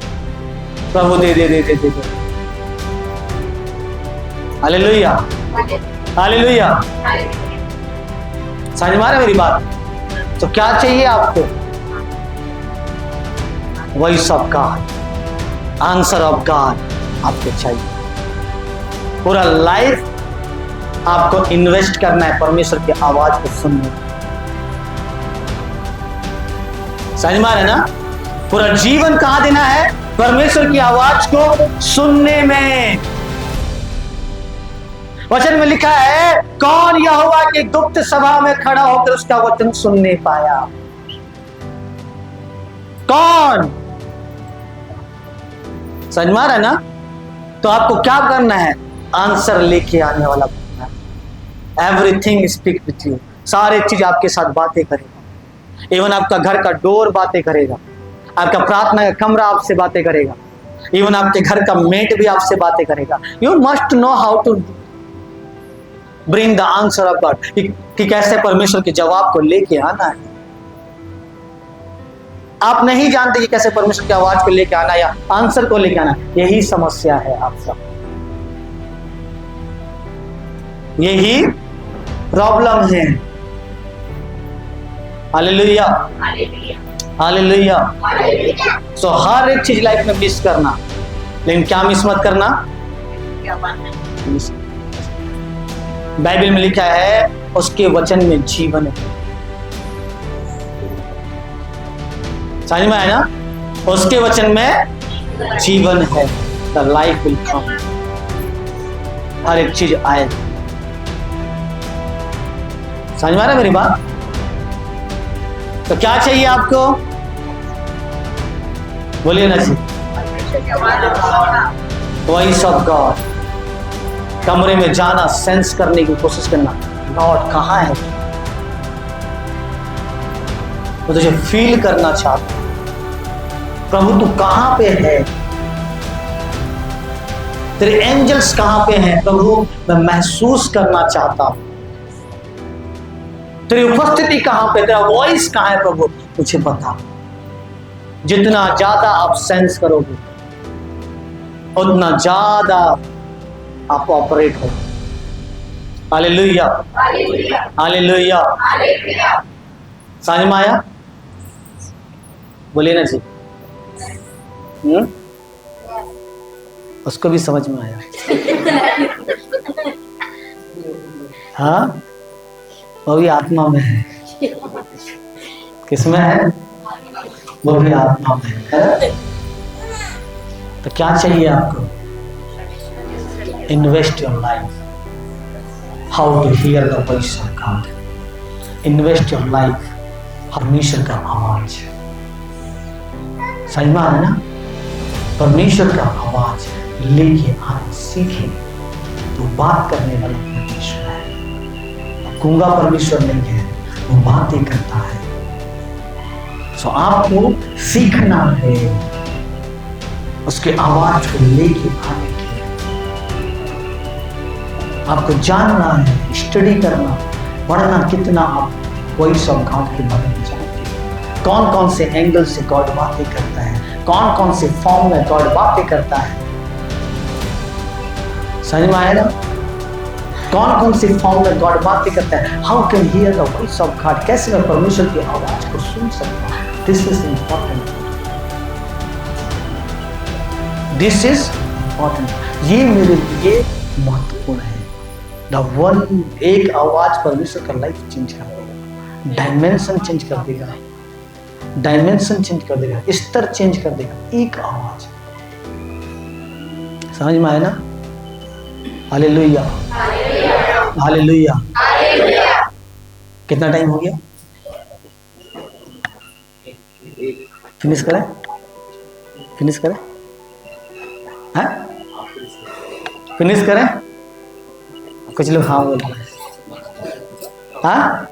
प्रभु दे दे दे दे दे दे। Hallelujah, hallelujah. समझ में आ रहा है मेरी बात? तो क्या चाहिए आपको? Voice of God, answer of God आपको चाहिए। पूरा लाइफ आपको इन्वेस्ट करना है परमेश्वर की आवाज को सुनने। समझ में आ रहा है ना? पूरा जीवन कहां देना है? परमेश्वर की आवाज को सुनने में। वचन में लिखा है, कौन यहोवा की गुप्त सभा में खड़ा होकर उसका वचन सुनने पाया? कौन? समझ में आ रहा है ना? तो आपको क्या करना है? आंसर लेके आने वाला बनना है। Everything speak with you. सारे चीज आपके साथ बातें करेगा। इवन आपका घर का डोर बातें करेगा, आपका प्रार्थना का कमरा आपसे बातें करेगा, इवन आपके घर का मेट भी आपसे बातें करेगा। You must know how to bring the answer of God, कि कैसे परमेश्वर के जवाब को लेके आना है। आप नहीं जानते कि कैसे परमेश्वर की आवाज को लेके आना या आंसर को लेके आना। यही समस्या है आप सब, यही प्रॉब्लम है। Hallelujah, hallelujah. सो हर एक चीज लाइफ में मिस करना, लेकिन क्या मिस मत करना? बाइबल में लिखा है, उसके वचन में जीवन है। समझ में आया ना? उसके वचन में जीवन है। The life will come. हर एक चीज आए। समझ में आ रहा है मेरी बात? तो क्या चाहिए आपको? बोलिए ना जी। Voice of God. कमरे में जाना, सेंस करने की कोशिश करना, गॉड कहाँ है? वो तुझे फील करना चाहता, प्रभु तू कहां पे है? तेरे एंजल्स कहां पे हैं? प्रभु मैं महसूस करना चाहता हूं। तेरी उपस्थिति कहां पे? तेरा वॉइस कहां है? प्रभु मुझे बता। जितना ज्यादा आप सेंस करोगे, उतना ज्यादा आप ऑपरेट हो। Hallelujah, hallelujah. समझ में आया? बोलिए ना जी। उसको भी समझ में आया? हाँ, वो भी आत्मा में है। किसमें है? वो भी आत्मा में है। तो क्या चाहिए आपको? Invest your life how to hear the voice of God. Invest your life परमेश्वर का आवाज। समझ में आ रहा है ना? परमेश्वर का आवाज लेके आना सीखे। तो बात करने वाला परमेश्वर है, गूंगा परमेश्वर नहीं है, वो बातें करता है। सो आपको सीखना है उसके आवाज को लेके आने के। आपको जानना है, स्टडी करना, पढ़ना कितना आप वॉइस ऑफ गॉड के बारे में जानते हैं। कौन कौन से एंगल से गॉड बातें करता है, कौन कौन से फॉर्म में गॉड बातें करता है। समझ में आया ना? कौन कौन से फॉर्म में गॉड बातें करता है। How can hear the voice of God, कैसे मैं परमेश्वर की आवाज को सुन सकता हूँ। This is important, this is important. ये मेरे लिए महत्वपूर्ण है। द वन, एक आवाज परमेश्वर का लाइफ चेंज कर देगा। डायमेंशन चेंज कर देगा, डायमेंशन चेंज कर देगा, स्तर चेंज कर देगा। एक आवाज, समझ में आया ना? Hallelujah, hallelujah. कितना टाइम हो गया? फिनिश करें, फिनिश करें, हैं? फिनिश करें? कुछ लोग हाँ बोल रहे हैं। हाँ,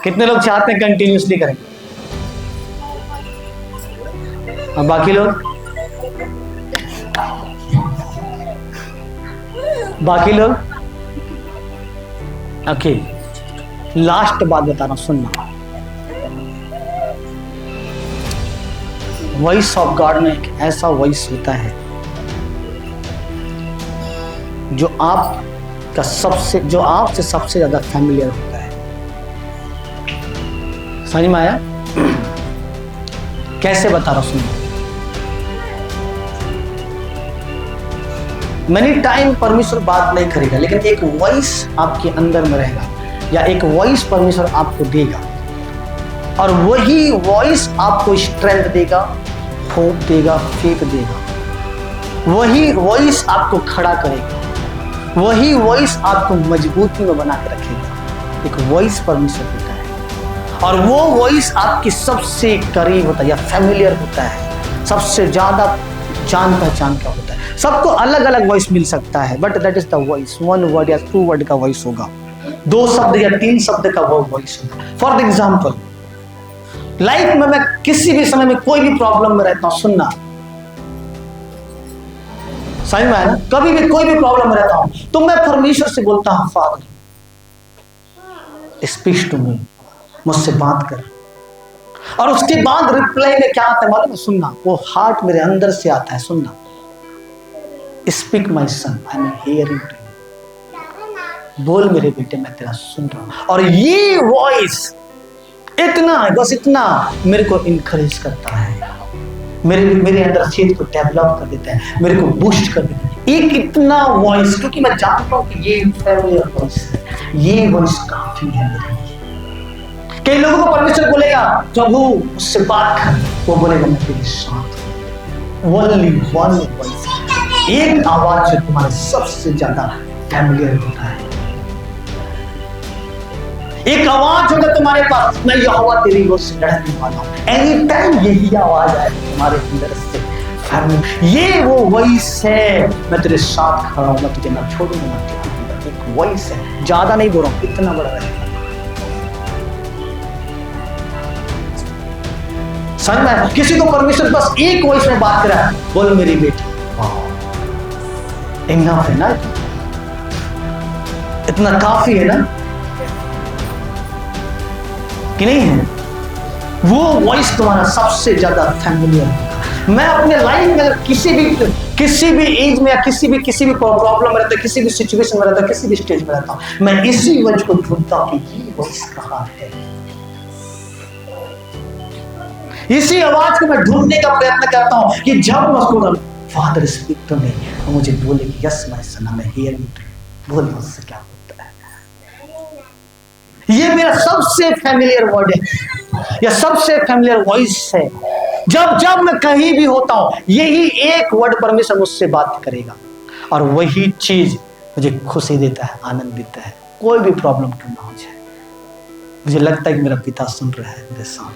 कितने लोग चाहते हैं कंटिन्यूसली करें? और बाकी लोग? बाकी लोग? ओके, लास्ट बात बता रहा हूं, सुनना। वॉइस ऑफ गॉड में एक ऐसा वॉइस होता है जो आपका सबसे, जो आपसे सबसे ज्यादा फैमिलियर होता है। समझ में आया? कैसे बता रहा हूं, सुनो। मेनी टाइम परमेश्वर बात नहीं करेगा, लेकिन एक वॉइस आपके अंदर में रहेगा, या एक वॉइस परमेश्वर आपको देगा, और वही वॉइस आपको स्ट्रेंथ देगा, होप देगा, फेथ देगा। वही वॉइस आपको खड़ा करेगा, वही वॉइस आपको मजबूती में बना के रखेगा। एक वॉइस परमेश्वर होता है, और वो वॉइस आपकी सबसे करीब होता है या फैमिलियर होता है, सबसे ज्यादा जान पहचान का होता है। सबको अलग अलग वॉइस मिल सकता है, but that is the voice. 1 word या 2 वर्ड का वॉइस होगा, 2 शब्द या 3 शब्द का वो वॉइस होगा। फॉर एग्जाम्पल, लाइफ में मैं किसी भी समय में कोई भी प्रॉब्लम में रहता हूं, सुनना, समझ में आया ना? कभी भी कोई भी प्रॉब्लम में रहता हूं तो मैं परमेश्वर से बोलता हूं, फादर स्पीक टू मी, मुझसे बात कर। और उसके बाद रिप्लाई में क्या आता है मालूम है? सुनना, वो हार्ट मेरे अंदर से आता है, सुनना, speak my son, I am hearing to you, बोल मेरे बेटे मैं तेरा सुन रहा हूं। और ये वॉइस इतना, बस इतना मेरे को इनकरेज करता है, मेरे अंदर फेथ को डेवलप कर देता है, मेरे को बूस्ट कर देता है। एक इतना वॉइस, क्योंकि मैं जानता हूं कि ये फैमिलियर वॉइस है, ये वॉइस काफी है मेरे लिए। कई लोगों को परमेश्वर बोलेगा प्रभु उससे बात कर, वो बोलेगा मैं तेरे साथ हूं। ओनली वन वॉइस, एक आवाज जो तुम्हारे सबसे ज्यादा फैमिलियर होता है। एक आवाज होगा तुम्हारे पास, मैं यहोवा तेरी ओर से लड़ने वाला हूं। एनी टाइम यही आवाज आए तुम्हारे अंदर से, ये वो वॉइस है, मैं तेरे साथ खड़ा हूं, मैं तुझे ना छोड़ूंगा ना छोड़ूंगा। एक वॉइस है, ज्यादा नहीं बोल रहा हूं, इतना बड़ा है। समझ में? किसी को परमेश्वर बस एक वॉइस में बात कर रहा है, बोल मेरी बेटी, इनफ है ना? इतना काफी है ना कि नहीं है? वो वॉइस तुम्हारा सबसे ज्यादा फैमिलियर होगा। मैं अपने लाइफ में किसी भी एज में या किसी भी प्रॉब्लम में रहता, किसी भी सिचुएशन में रहता, किसी भी स्टेज में रहता हूं, मैं इसी वॉइस को ढूंढता हूं कि ये वॉइस कहां है। इसी आवाज को मैं ढूंढने का प्रयत्न करता हूं कि जब मैं उसको फादर स्पीक टू मी, मुझे बोले कि yes my son, I am hearing to you, बोल मुझसे क्या होता है। ये मेरा सबसे फैमिलियर वर्ड है या सबसे फैमिलियर वॉइस है। जब मैं कहीं भी होता हूं, यही एक वर्ड परमेश्वर मुझसे बात करेगा, और वही चीज मुझे खुशी देता है, आनंद देता है। कोई भी प्रॉब्लम क्यों ना हो जाए, मुझे लगता है कि मेरा पिता सुन रहा है मेरे साथ।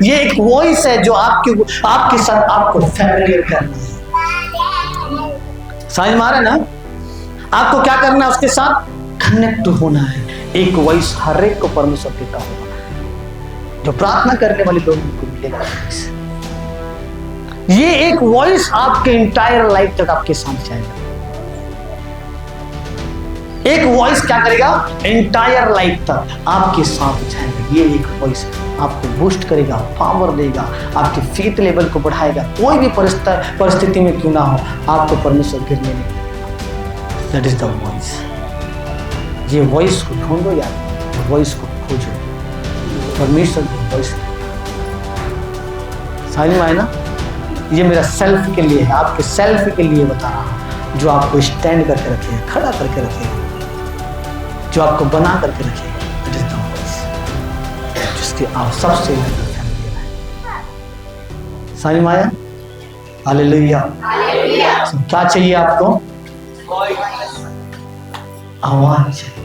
ये एक वॉइस है जो आपके साथ आपको फैमिलियर करना है। समझ में आ रहा है ना? आपको क्या करना है? उसके साथ कनेक्ट होना है। एक वॉइस हर एक को परमेश्वर देता होगा, जो प्रार्थना करने वाले लोगों को मिलेगा। ये एक वॉइस आपके इंटायर लाइफ तक आपके साथ जाएगा। एक वॉइस क्या करेगा? एंटायर लाइफ तक आपके साथ जाएगा। ये एक वॉइस आपको बूस्ट करेगा, पावर देगा, आपके फेथ लेवल को बढ़ाएगा। कोई भी परिस्थिति में क्यों ना हो, आपको परमेश्वर गिरने नहीं देगा। That is the voice. ये वॉइस को ढूंढो यार, वॉइस को खोजो, परमेश्वर की वॉइस। समझ में आए ना? ये मेरा सेल्फ के लिए है, आपके सेल्फ के लिए बता रहा हूँ, जो आपको स्टैंड करके रखेगा, खड़ा करके रखेगा, जो आपको बना करके रखेगा। इट इज द वॉइस जिसकी आप सबसे समझ में आया? हालेलुया। क्या चाहिए आपको? आवाज चाहिए।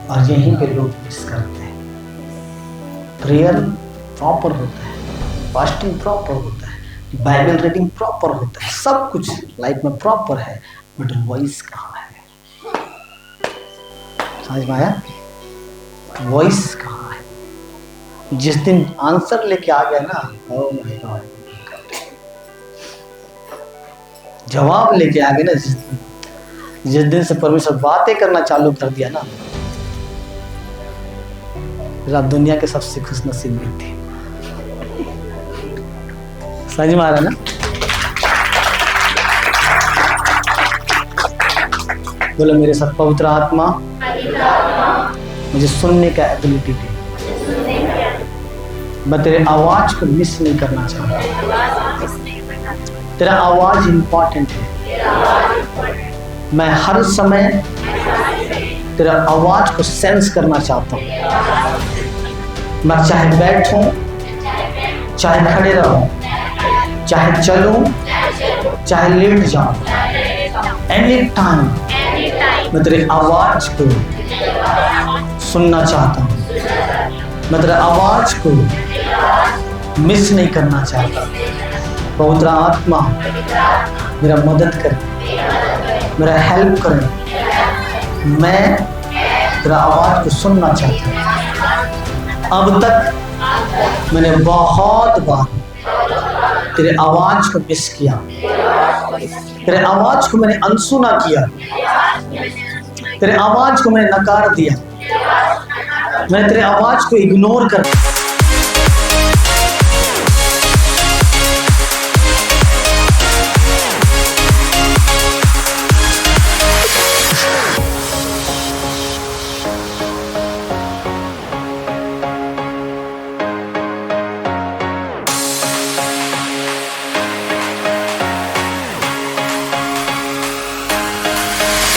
और यहीं पे लोग मिस करते हैं। प्रेयर प्रॉपर होता है, फास्टिंग प्रॉपर होता है, बाइबल रीडिंग प्रॉपर होता है, सब कुछ लाइफ में प्रॉपर है, बट वॉइस कहाँ है? समझ में आया? वॉइस कहाँ है? जिस दिन आंसर लेके आ गया ना, ओह माय गॉड, जवाब लेके आ गए ना, जिस दिन से परमेश्वर बातें करना चालू कर दिया ना, फिर आप दुनिया के सबसे खुशनसीब व्यक्ति। समझ में आ रहा है ना? बोलो मेरे साथ, पवित्र आत्मा मुझे सुनने का एबिलिटी दे। मैं तेरे आवाज को मिस नहीं करना चाहता। तेरा आवाज इंपॉर्टेंट है। मैं हर समय तेरा आवाज को सेंस करना चाहता हूँ। मैं चाहे बैठूं, चाहे खड़े रहूं, चाहे चलूं, चाहे लेट जाऊं, एनी टाइम मैं तेरे आवाज को सुनना चाहता हूँ। मैं तेरे आवाज को मिस नहीं करना चाहता। पवित्र आत्मा मेरा मदद करे, मेरा हेल्प करे। मैं तेरा आवाज को सुनना चाहता हूँ। अब तक मैंने बहुत बार तेरे आवाज को मिस किया, तेरे आवाज को मैंने अनसुना किया, तेरे आवाज को मैंने नकार दिया, मैंने तेरे आवाज को इग्नोर कर दिया।